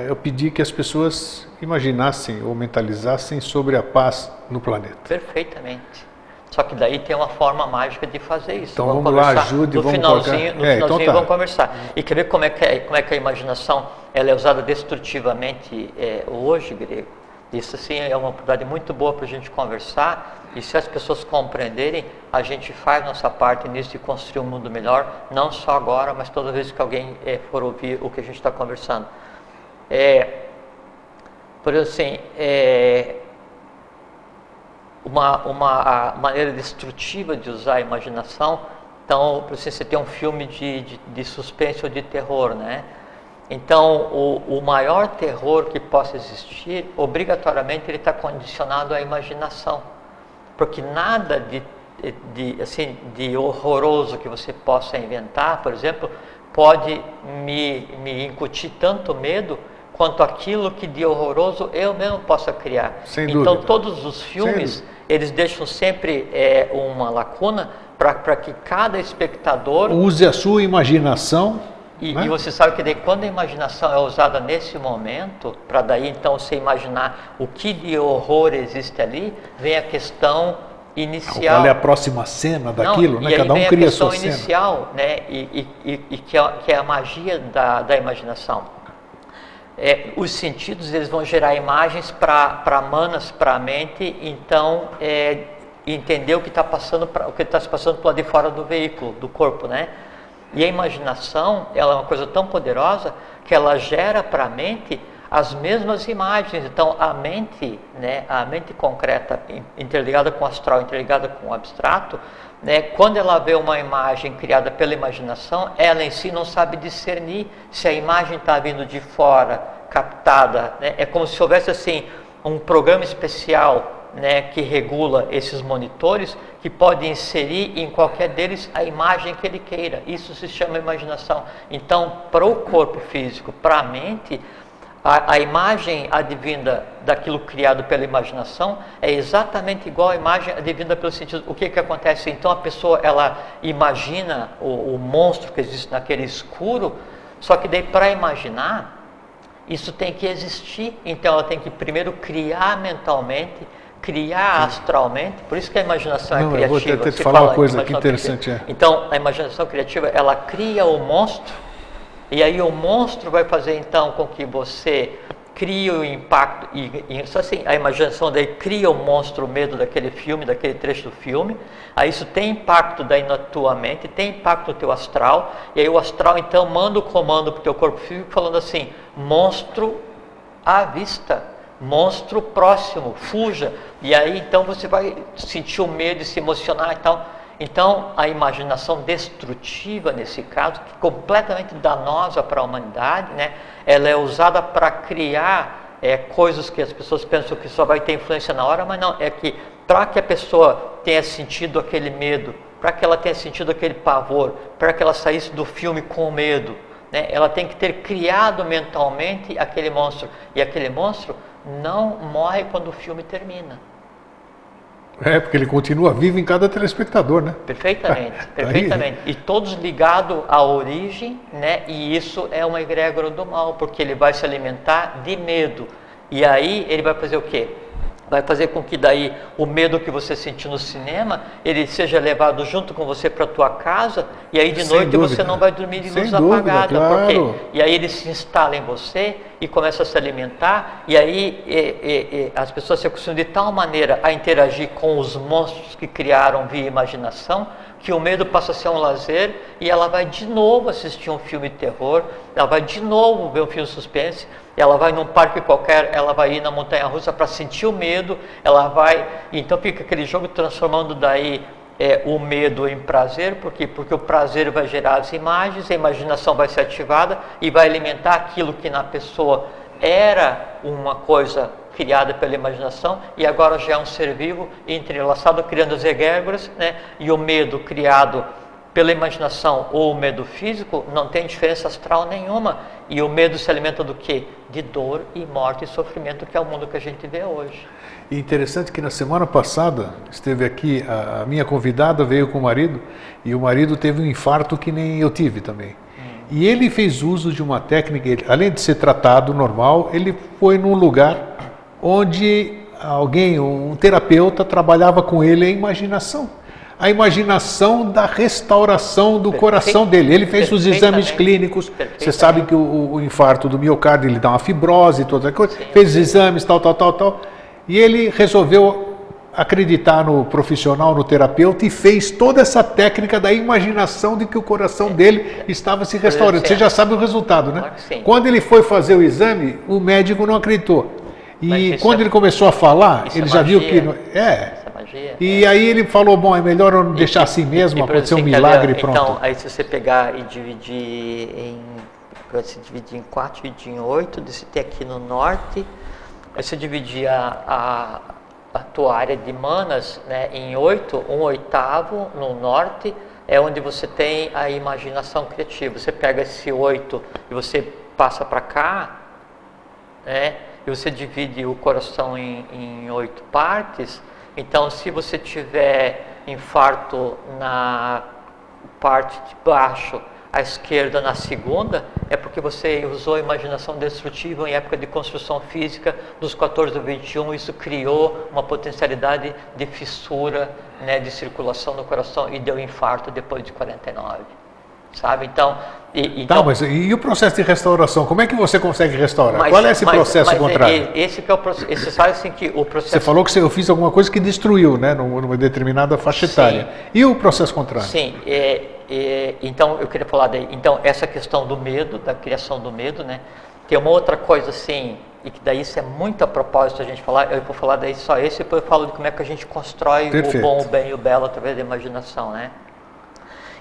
eu pedi que as pessoas imaginassem ou mentalizassem sobre a paz no planeta. Perfeitamente. Só que daí tem uma forma mágica de fazer isso. Então vamos lá, ajude, vamos finalzinho, no finalzinho vamos conversar. E quer ver como é que a imaginação ela é usada destrutivamente hoje, Grego? Isso sim é uma oportunidade muito boa para a gente conversar, e se as pessoas compreenderem, a gente faz nossa parte nisso de construir um mundo melhor, não só agora, mas toda vez que alguém for ouvir o que a gente está conversando. Por exemplo, assim, uma maneira destrutiva de usar a imaginação, então, por exemplo, você tem um filme de suspense ou de terror, né? Então, o maior terror que possa existir, obrigatoriamente ele está condicionado à imaginação, porque nada de horroroso que você possa inventar, por exemplo, pode me incutir tanto medo quanto aquilo que de horroroso eu mesmo possa criar. Sem então, dúvida. todos os filmes, eles deixam sempre uma lacuna para que cada espectador use a sua imaginação. E você sabe que daí, quando a imaginação é usada nesse momento, para daí então você imaginar o que de horror existe ali, vem a questão inicial. Qual é a próxima cena daquilo, né? Cada um vem cria a sua cena inicial, né? Que é a magia da imaginação. Os sentidos eles vão gerar imagens para manas, para a mente, então entender o que está se passando para lá de fora do veículo, do corpo, né? E a imaginação, ela é uma coisa tão poderosa que ela gera para a mente as mesmas imagens. Então, a mente concreta, interligada com o astral, interligada com o abstrato, né, quando ela vê uma imagem criada pela imaginação, ela em si não sabe discernir se a imagem está vindo de fora, captada, né? É como se houvesse assim um programa especial, né, que regula esses monitores, que pode inserir em qualquer deles a imagem que ele queira. Isso se chama imaginação. Então, para o corpo físico, para a mente, a imagem advinda daquilo criado pela imaginação é exatamente igual à imagem advinda pelo sentido. O que acontece? Então a pessoa, ela imagina o monstro que existe naquele escuro, só que daí para imaginar, isso tem que existir. Então ela tem que primeiro criar mentalmente, criar astralmente. Por isso que a imaginação é criativa. Eu vou até te falar uma coisa aqui interessante. Então a imaginação criativa, ela cria o monstro. E aí o monstro vai fazer então com que você crie o impacto, só assim, a imaginação daí cria o monstro, o medo daquele filme, daquele trecho do filme, aí isso tem impacto daí na tua mente, tem impacto no teu astral, e aí o astral então manda o comando para o teu corpo físico falando assim, monstro à vista, monstro próximo, fuja, e aí então você vai sentir o medo e se emocionar e tal. Então, a imaginação destrutiva, nesse caso, que é completamente danosa para a humanidade, né? Ela é usada para criar coisas que as pessoas pensam que só vai ter influência na hora, mas não, é que para que a pessoa tenha sentido aquele medo, para que ela tenha sentido aquele pavor, para que ela saísse do filme com medo, né? Ela tem que ter criado mentalmente aquele monstro, e aquele monstro não morre quando o filme termina. Porque ele continua vivo em cada telespectador, né? Perfeitamente, perfeitamente. E todos ligados à origem, né? E isso é uma egrégora do mal, porque ele vai se alimentar de medo. E aí ele vai fazer o quê? Vai fazer com que daí o medo que você sentiu no cinema, ele seja levado junto com você para a tua casa, e aí de noite você não vai dormir de luz apagada. Claro. E aí ele se instala em você e começa a se alimentar, e aí as pessoas se acostumam de tal maneira a interagir com os monstros que criaram via imaginação, que o medo passa a ser um lazer, e ela vai de novo assistir um filme de terror, ela vai de novo ver um filme de suspense, ela vai num parque qualquer, ela vai ir na montanha-russa para sentir o medo, ela vai, então fica aquele jogo transformando daí o medo em prazer, porque o prazer vai gerar as imagens, a imaginação vai ser ativada e vai alimentar aquilo que na pessoa era uma coisa criada pela imaginação e agora já é um ser vivo entrelaçado, criando as egrégoras, né? E o medo criado pela imaginação ou o medo físico não tem diferença astral nenhuma. E o medo se alimenta do quê? De dor e morte e sofrimento, que é o mundo que a gente vê hoje. E interessante que na semana passada esteve aqui, a minha convidada veio com o marido, e o marido teve um infarto que nem eu tive também. E ele fez uso de uma técnica, além de ser tratado normal, ele foi num lugar onde alguém, um terapeuta, trabalhava com ele a imaginação. A imaginação da restauração do coração dele. Ele fez os exames clínicos. Você sabe que o infarto do miocárdio, ele dá uma fibrose e toda coisa. Fez os exames, tal. E ele resolveu acreditar no profissional, no terapeuta, e fez toda essa técnica da imaginação de que o coração dele estava se restaurando. Você já sabe o resultado, né? Quando ele foi fazer o exame, o médico não acreditou. E quando ele começou a falar, ele já viu que... E aí ele falou, bom, é melhor eu deixar assim mesmo, acontecer um milagre e pronto. Então, aí se você pegar e dividir em 4, dividir em 8, você tem aqui no norte, aí você dividir a tua área de manas, né, em 8, 1/8 no norte, é onde você tem a imaginação criativa. Você pega esse 8 e você passa para cá, né, e você divide o coração em 8 partes. Então, se você tiver infarto na parte de baixo, à esquerda na segunda, é porque você usou a imaginação destrutiva em época de construção física dos 14 ao 21, isso criou uma potencialidade de fissura, né, de circulação no coração e deu infarto depois de 49. Sabe? Então, mas e o processo de restauração? Como é que você consegue restaurar? Qual é esse processo contrário? Esse que é o processo. Esse sabe assim que o processo. Você falou que eu fiz alguma coisa que destruiu, né, numa determinada faixa etária. E o processo contrário? Sim. Então eu queria falar daí. Então essa questão do medo, da criação do medo, né? Tem uma outra coisa assim, e que daí isso é muito a propósito a gente falar, eu vou falar daí só esse, depois eu falo de como é que a gente constrói Perfeito. o bom, o bem e o belo através da imaginação, né?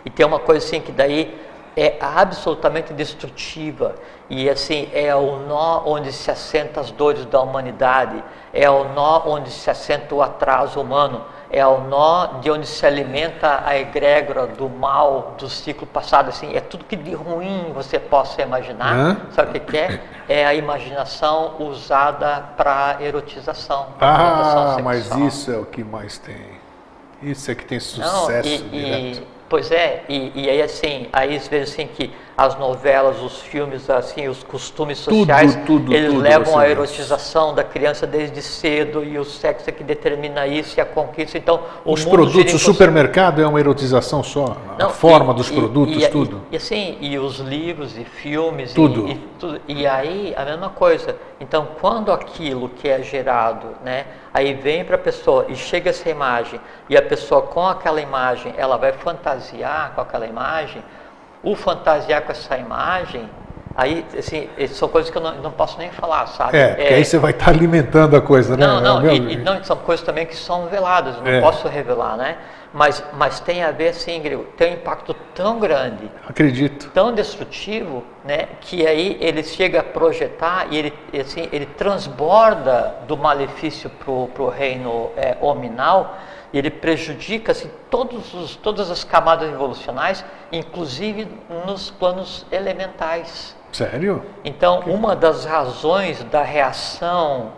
E tem uma coisa assim que daí é absolutamente destrutiva, e assim, é o nó onde se assentam as dores da humanidade, é o nó onde se assenta o atraso humano, é o nó de onde se alimenta a egrégora do mal, do ciclo passado, assim, é tudo que de ruim você possa imaginar. Sabe o que é? É a imaginação usada para erotização, Ah, mas isso é o que mais tem. Isso é que tem sucesso direto. Pois é, e aí assim, aí você vê assim que as novelas, os filmes, assim, os costumes sociais, eles levam à erotização da criança desde cedo, e o sexo é que determina isso e a conquista. Então, os produtos, o supermercado é uma erotização só, a forma dos produtos, tudo. E assim, e os livros e filmes, tudo. E aí a mesma coisa. Então, quando aquilo que é gerado, né, aí vem para a pessoa e chega essa imagem, e a pessoa com aquela imagem, ela vai fantasiar com aquela imagem, o fantasiar com essa imagem, aí, assim, são coisas que eu não posso nem falar, sabe? Porque aí você vai estar alimentando a coisa, né? Não, são coisas também que são veladas, não posso revelar, né? Mas tem a ver, assim, tem um impacto tão grande, acredito, tão destrutivo, né? Que aí ele chega a projetar e ele transborda do malefício para o reino hominal. E ele prejudica assim, todas as camadas evolucionais, inclusive nos planos elementais. Sério? Então, uma das razões da reação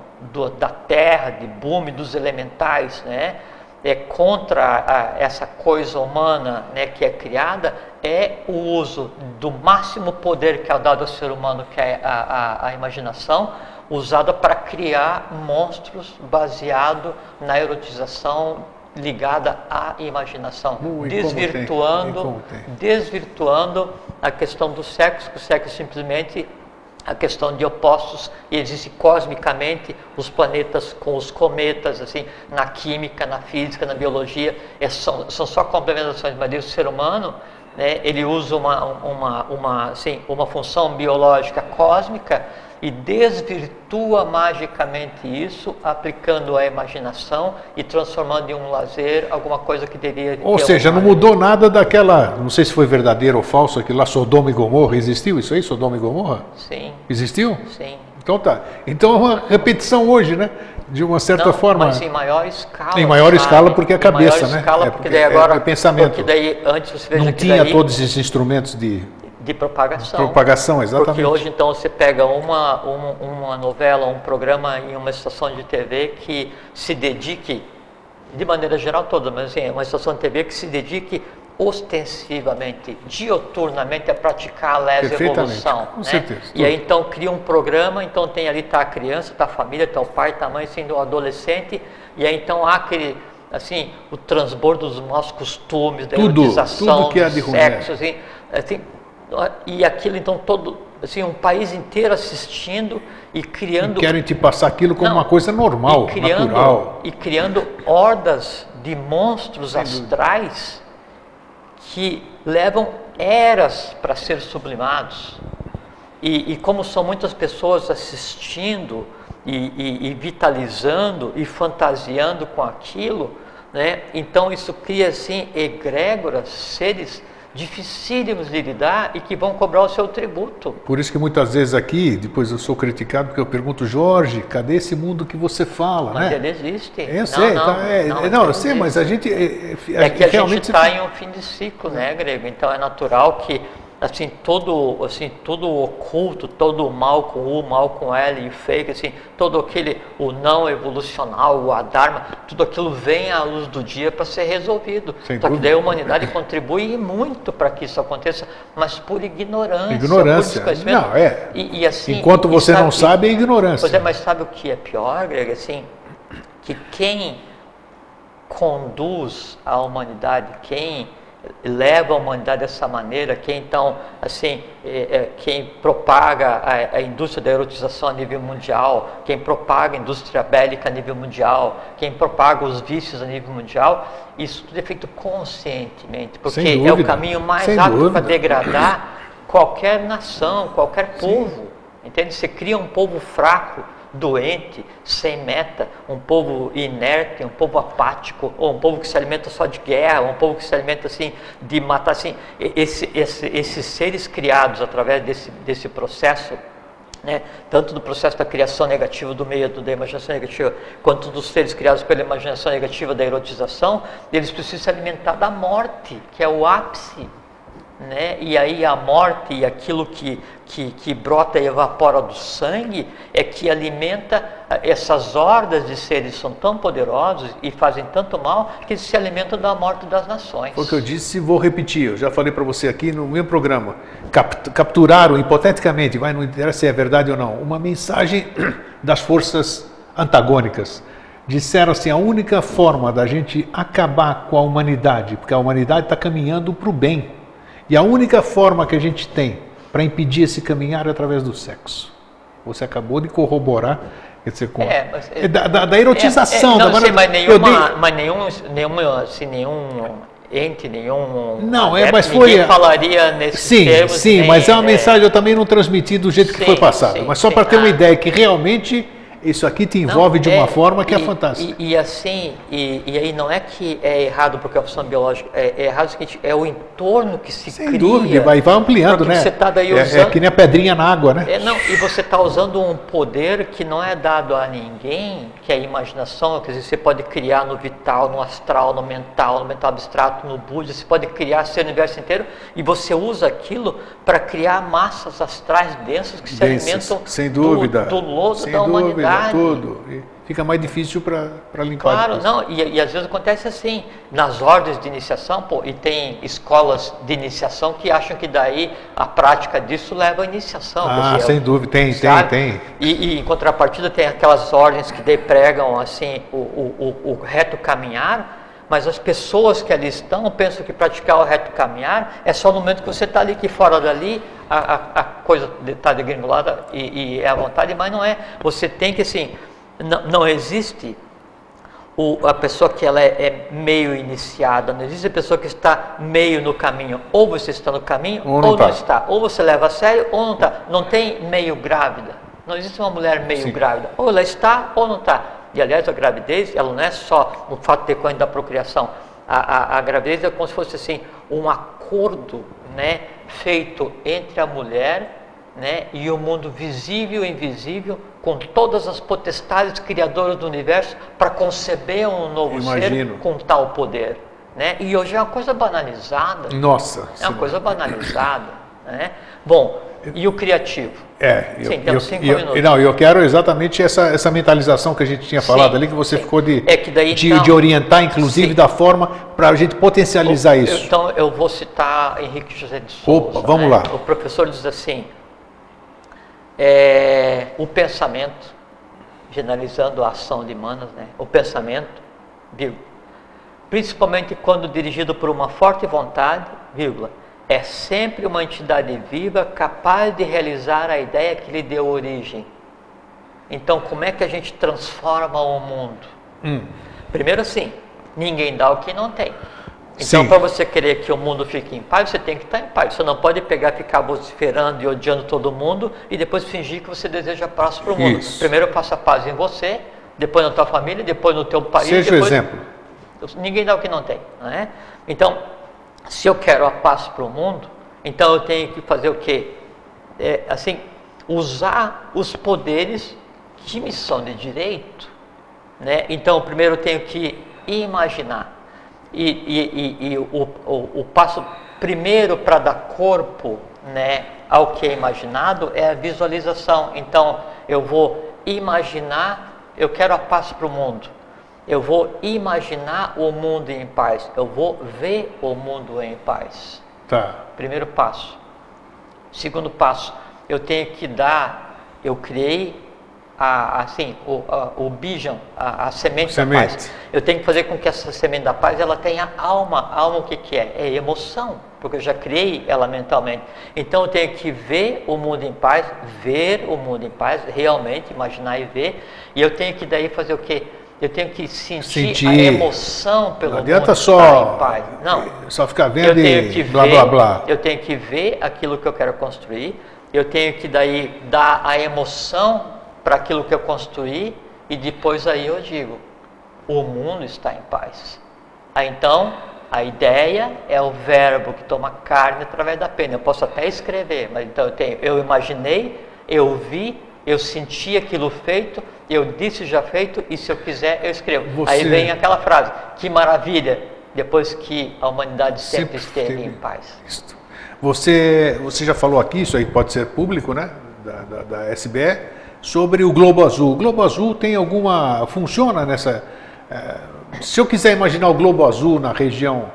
da Terra, de boom dos elementais, né, contra essa coisa humana, né, que é criada, é o uso do máximo poder que é dado ao ser humano, que é a imaginação, usada para criar monstros baseado na erotização ligada à imaginação, desvirtuando a questão do sexo, que o sexo é simplesmente a questão de opostos, e existe cosmicamente os planetas com os cometas, assim, na química, na física, na biologia, são só complementações, mas o ser humano, né, ele usa uma função biológica cósmica e desvirtua magicamente isso, aplicando a imaginação e transformando em um lazer alguma coisa que deveria... Ou seja, não mudou nada daquela, não sei se foi verdadeiro ou falso, aquilo lá, Sodoma e Gomorra, existiu isso aí, Sodoma e Gomorra? Sim. Existiu? Sim. Então tá. Então é uma repetição hoje, né? De uma certa forma... mas em maior escala. Em maior escala porque é a cabeça, né? Em maior escala, porque daí agora... É pensamento. Porque daí, antes você veja não tinha todos esses instrumentos de propagação. Propagação, exatamente. Porque hoje, então, você pega uma novela, um programa em uma estação de TV que se dedique, de maneira geral toda, mas assim, uma estação de TV que se dedique ostensivamente, dioturnamente a praticar a lesa-evolução. Com né? certeza. E aí, então, cria um programa, então tem ali, tá a criança, tá a família, tá o pai, tá a mãe, sendo o adolescente, e aí, então, há aquele... assim, o transbordo dos nossos costumes, da erotização, tudo que é de do sexo, assim, e aquilo então todo, assim, um país inteiro assistindo e criando... E querem te passar aquilo como uma coisa normal, natural. E criando hordas de monstros astrais que levam eras para ser sublimados. E como são muitas pessoas assistindo e vitalizando e fantasiando com aquilo, né? Então isso cria assim egrégoras, seres dificílimos de lidar e que vão cobrar o seu tributo. Por isso que muitas vezes aqui, depois eu sou criticado porque eu pergunto, Jorge, cadê esse mundo que você fala? Mas né? ele existe. Eu sei, eu sei, mas a gente... É que a gente está em um fim de ciclo, né, Grego? Então é natural que assim, todo o oculto, todo o mal com U, mal com L e fake, assim, todo aquele, o não evolucional, o adharma, tudo aquilo vem à luz do dia para ser resolvido. Só que daí a humanidade contribui muito para que isso aconteça, mas por ignorância. Ignorância. Por desconhecimento. Não, assim, enquanto você não sabe, é ignorância. Pois é, mas sabe o que é pior, Greg? Assim, que quem conduz a humanidade, quem leva a humanidade dessa maneira, quem então, assim, quem propaga a indústria da erotização a nível mundial, quem propaga a indústria bélica a nível mundial, quem propaga os vícios a nível mundial, isso tudo é feito conscientemente, porque é o caminho mais rápido para degradar qualquer nação, qualquer povo. Entende? Você cria um povo fraco, doente, sem meta, um povo inerte, um povo apático, ou um povo que se alimenta só de guerra, um povo que se alimenta assim de matar, assim, esses seres criados através desse processo, né, tanto do processo da criação negativa do meio da imaginação negativa, quanto dos seres criados pela imaginação negativa da erotização, eles precisam se alimentar da morte, que é o ápice. Né? E aí a morte e aquilo que brota e evapora do sangue é que alimenta essas hordas de seres que são tão poderosos e fazem tanto mal que eles se alimentam da morte das nações. Foi o que eu disse e vou repetir, eu já falei para você aqui no meu programa, capturaram hipoteticamente, não interessa se é verdade ou não, uma mensagem das forças antagônicas. Disseram assim, a única forma da gente acabar com a humanidade, porque a humanidade está caminhando para o bem, e a única forma que a gente tem para impedir esse caminhar é através do sexo. Você acabou de corroborar, quer dizer, com da erotização. Não sei, mas nenhum ente, nenhum... Não, adepto, mas foi... Ninguém falaria nesses termos. Sim, mas é uma mensagem, eu também não transmiti do jeito que foi passado. Mas só para ter uma ideia que realmente... Isso aqui te envolve de uma forma que é fantástica. E aí não é que é errado porque é uma função biológica, é errado o seguinte, é o entorno que se cria. Sem dúvida, vai ampliando, né? Você tá daí usando, é que nem a pedrinha na água, né? E você está usando um poder que não é dado a ninguém, que é a imaginação, quer dizer, você pode criar no vital, no astral, no mental abstrato, no Buda, você pode criar seu universo inteiro e você usa aquilo para criar massas astrais densas que se alimentam sem dúvida, do lodo da humanidade. Tudo. E fica mais difícil para limpar. Claro, não, e às vezes acontece assim, nas ordens de iniciação, e tem escolas de iniciação que acham que daí a prática disso leva à iniciação. Sem dúvida, tem. E em contrapartida tem aquelas ordens que daí pregam assim, o reto caminhar, mas as pessoas que ali estão pensam que praticar o reto caminhar é só no momento que você está ali, que fora dali a coisa está degringolada e é à vontade, mas não é. Você tem que, assim, não existe a pessoa que ela é meio iniciada, não existe a pessoa que está meio no caminho. Ou você está no caminho ou não está. Ou você leva a sério ou não está. Não tem meio grávida. Não existe uma mulher meio grávida. Ou ela está ou não está. E, aliás, a gravidez, ela não é só o fato decorrente da procriação. A gravidez é como se fosse assim, um acordo, né, feito entre a mulher, né, e o mundo visível e invisível, com todas as potestades criadoras do universo, para conceber um novo ser com tal poder. Né? E hoje é uma coisa banalizada. Nossa! É uma coisa banalizada. Né? Bom, e o criativo? Sim, temos 5 minutos. Eu quero exatamente essa mentalização que a gente tinha falado ali, que você ficou de orientar, inclusive, da forma para a gente potencializar isso. Então, eu vou citar Henrique José de Souza. Opa, vamos lá. O professor diz assim, o pensamento, generalizando a ação de Manas, né? O pensamento, principalmente quando dirigido por uma forte vontade, é sempre uma entidade viva capaz de realizar a ideia que lhe deu origem. Então, como é que a gente transforma o mundo? Primeiro assim, ninguém dá o que não tem. Então, para você querer que o mundo fique em paz, você tem que estar em paz. Você não pode ficar vociferando e odiando todo mundo e depois fingir que você deseja paz para o mundo. Primeiro passa paz em você, depois na tua família, depois no teu país. Seja o exemplo. Ninguém dá o que não tem. Não é? Então, se eu quero a paz para o mundo, então eu tenho que fazer o quê? Usar os poderes que me são de direito. Né? Então, primeiro eu tenho que imaginar. E o passo primeiro para dar corpo, né, ao que é imaginado é a visualização. Então, eu vou imaginar, eu quero a paz para o mundo. Eu vou imaginar o mundo em paz. Eu vou ver o mundo em paz. Primeiro passo. Segundo passo, eu tenho que eu criei o bijan, a semente da paz. Eu tenho que fazer com que essa semente da paz ela tenha alma. Alma o que é? É emoção, porque eu já criei ela mentalmente. Então eu tenho que ver o mundo em paz, realmente, imaginar e ver. E eu tenho que daí fazer o quê? Eu tenho que sentir a emoção pelo mundo estar em paz. Não, só ficar vendo e blá, blá, blá. Eu tenho que ver aquilo que eu quero construir. eu tenho que daí dar a emoção para aquilo que eu construí, e depois aí eu digo, o mundo está em paz. Aí então, a ideia é o verbo que toma carne através da pena. Eu posso até escrever, mas então eu imaginei, eu vi, eu senti aquilo feito, eu disse já feito, e se eu quiser eu escrevo. Aí vem aquela frase, que maravilha, depois que a humanidade sempre esteve em paz. Você já falou aqui, isso aí pode ser público, né, da SBE, sobre o Globo Azul. O Globo Azul tem funciona nessa... se eu quiser imaginar o Globo Azul na região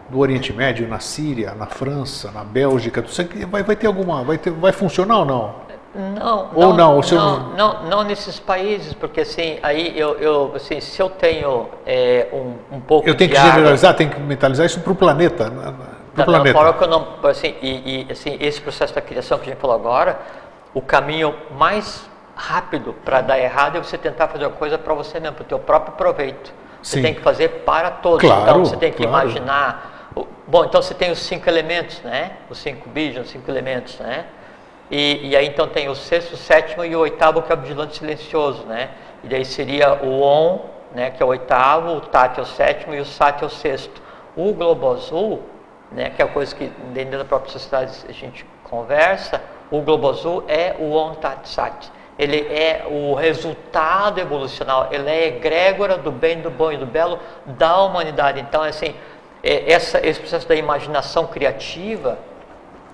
do Oriente Médio, na Síria, na França, na Bélgica, vai funcionar ou não? Não nesses países, porque assim, aí assim, se eu tenho um pouco eu tenho que generalizar, tenho que mentalizar isso para o planeta. Forma que eu não, assim, assim, esse processo da criação que a gente falou agora, o caminho mais rápido para dar errado é você tentar fazer uma coisa para você mesmo, para o teu próprio proveito. Você tem que fazer para todos. Claro, então você tem que imaginar. Bom, então você tem os 5 elementos, né? Os 5 bijos, os 5 elementos, né? E aí então tem o sexto, o sétimo e o oitavo, que é o vigilante silencioso, né? E daí seria o Om, né? Que é o oitavo, o Tat é o sétimo e o Sat é o sexto. O Globo Azul, né? Que é a coisa que dentro da própria sociedade a gente conversa, o Globo Azul é o Om Tat Sat. Ele é o resultado evolucional, ele é a egrégora do bem, do bom e do belo da humanidade. Então, assim, esse processo da imaginação criativa,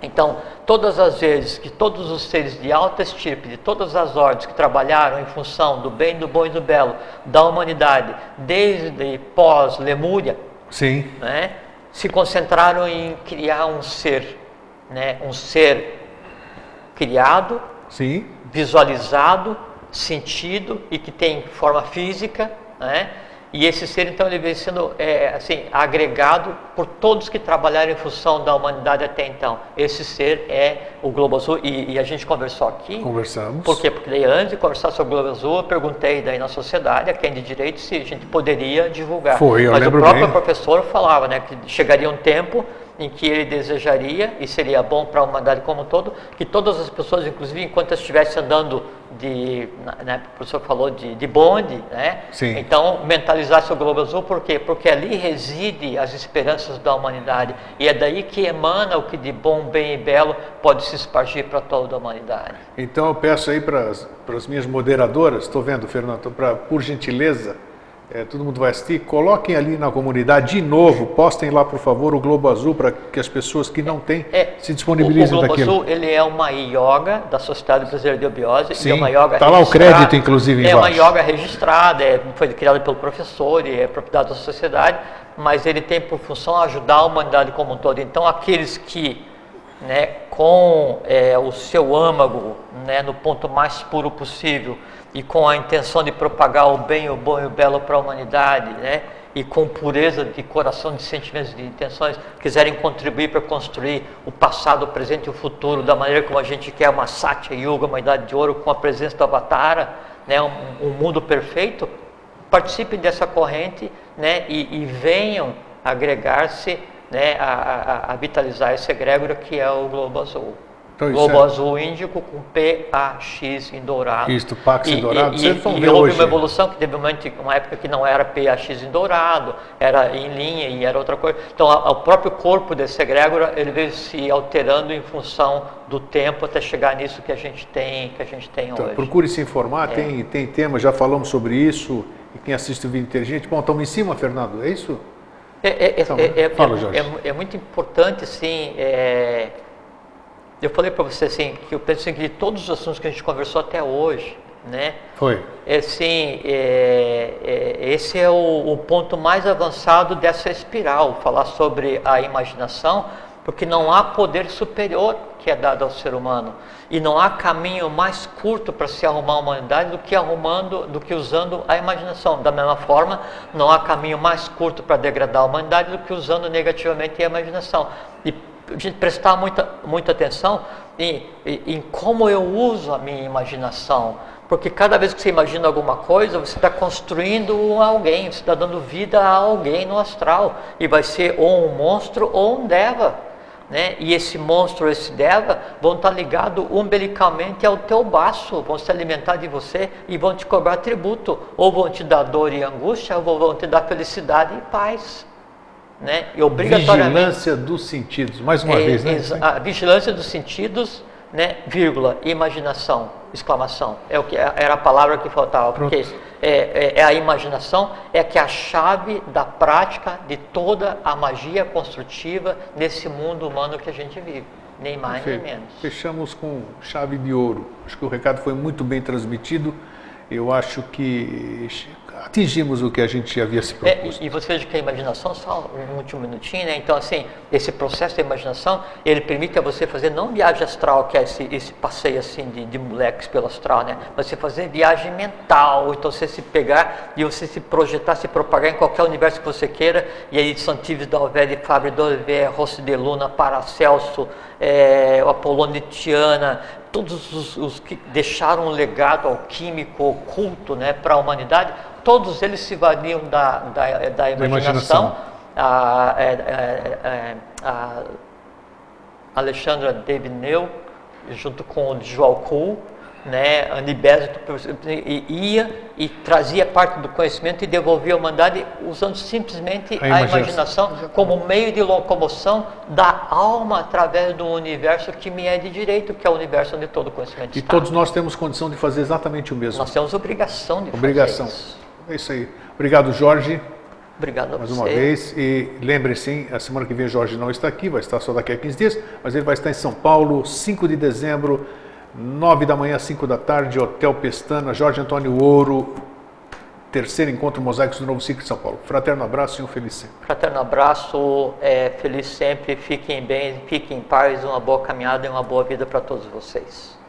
então, todas as vezes que todos os seres de alta estirpe, de todas as ordens que trabalharam em função do bem, do bom e do belo da humanidade, desde pós-Lemúria, né, se concentraram em criar um ser, né, um ser criado, visualizado, sentido e que tem forma física, né? E esse ser então ele vem sendo assim, agregado por todos que trabalharam em função da humanidade até então. Esse ser é o Globo Azul, e a gente conversou aqui. Conversamos. Por quê? Porque daí, antes de conversar sobre o Globo Azul, eu perguntei daí na sociedade, a quem de direito, se a gente poderia divulgar. Mas o próprio professor falava, né, que chegaria um tempo em que ele desejaria, e seria bom para a humanidade como um todo, que todas as pessoas, inclusive enquanto estivessem andando né, o professor falou de bonde, né? Então mentalizasse o Globo Azul, por quê? Porque ali reside as esperanças da humanidade, e é daí que emana o que de bom, bem e belo pode se espargir para toda a humanidade. Então eu peço aí para as minhas moderadoras, estou vendo, Fernando, por gentileza, todo mundo vai assistir, coloquem ali na comunidade de novo, postem lá por favor o Globo Azul para que as pessoas que não têm se disponibilizem daquilo. O Globo Azul, ele é uma yoga da Sociedade Brasileira de Biobiose. Sim, é uma yoga está lá o crédito inclusive embaixo. É uma yoga registrada, foi criada pelo professor e é propriedade da sociedade, mas ele tem por função ajudar a humanidade como um todo. Então aqueles que, né, com o seu âmago, né, no ponto mais puro possível, e com a intenção de propagar o bem, o bom e o belo para a humanidade, né? E com pureza de coração, de sentimentos, de intenções, quiserem contribuir para construir o passado, o presente e o futuro da maneira como a gente quer, uma Satya Yuga, uma idade de ouro, com a presença do Avatara, né? Um mundo perfeito, participem dessa corrente, né? E venham agregar-se, né? A vitalizar essa egrégora que é o Globo Azul. Então, Globo Azul Índico com PAX em dourado. Isto, Pax em dourado. E houve uma evolução que teve uma época que não era PAX em dourado, era em linha e era outra coisa. Então o próprio corpo desse egrégora ele veio se alterando em função do tempo até chegar nisso que a gente tem então, hoje. Procure se informar, tem tema, já falamos sobre isso, e quem assiste o vídeo inteligente, bom, estamos em cima, Fernando, é isso? Fala, Jorge. É muito importante, assim, eu falei para você assim, que eu penso assim, que de todos os assuntos que a gente conversou até hoje, né? Assim, esse é o ponto mais avançado dessa espiral, falar sobre a imaginação, porque não há poder superior que é dado ao ser humano. E não há caminho mais curto para se arrumar a humanidade do que usando a imaginação. Da mesma forma, não há caminho mais curto para degradar a humanidade do que usando negativamente a imaginação. E a gente prestar muita atenção em como eu uso a minha imaginação, porque cada vez que você imagina alguma coisa, você está construindo alguém, você está dando vida a alguém no astral, e vai ser ou um monstro ou um deva, né? E esse monstro, esse Deva, vão estar ligados umbilicalmente ao teu baço, vão se alimentar de você e vão te cobrar tributo, ou vão te dar dor e angústia, ou vão te dar felicidade e paz, né? E obrigatoriamente... Vigilância dos sentidos, mais uma vez, né? A vigilância dos sentidos, né? Vírgula, imaginação, exclamação, é o que era a palavra que faltava, porque a imaginação é que é a chave da prática de toda a magia construtiva nesse mundo humano que a gente vive, nem mais nem menos. Fechamos com chave de ouro. Acho que o recado foi muito bem transmitido. Eu acho que atingimos o que a gente havia se proposto. E você veja que a imaginação, só um último minutinho, né? Então, assim, esse processo da imaginação, ele permite a você fazer não viagem astral, que é esse passeio assim de moleques pelo astral, né? Mas você fazer viagem mental, então você se pegar e você se projetar, se propagar em qualquer universo que você queira, e aí Santives d'Alvere, Fabre d'Olivier, Rossi de Luna, Paracelso, Apolônio de Tiana, todos os que deixaram um legado alquímico, oculto, né, para a humanidade, todos eles se valiam da imaginação. A Alexandra Devineux, junto com o João Kuhl, né, Anibésito, ia e trazia parte do conhecimento e devolvia à humanidade usando simplesmente a imaginação como meio de locomoção da alma através do universo que me é de direito, que é o universo onde todo o conhecimento está. E todos nós temos condição de fazer exatamente o mesmo. Nós temos obrigação de fazer isso. É isso aí. Obrigado, Jorge. Obrigado a mais você. uma vez. E lembre-se, a semana que vem o Jorge não está aqui, vai estar só daqui a 15 dias, mas ele vai estar em São Paulo, 5 de dezembro, 9 da manhã, 5 da tarde, Hotel Pestana, Jorge Antônio Ouro, terceiro encontro Mosaicos do Novo Ciclo de São Paulo. Fraterno abraço e um feliz sempre. Fraterno abraço, feliz sempre, fiquem bem, fiquem em paz, uma boa caminhada e uma boa vida para todos vocês.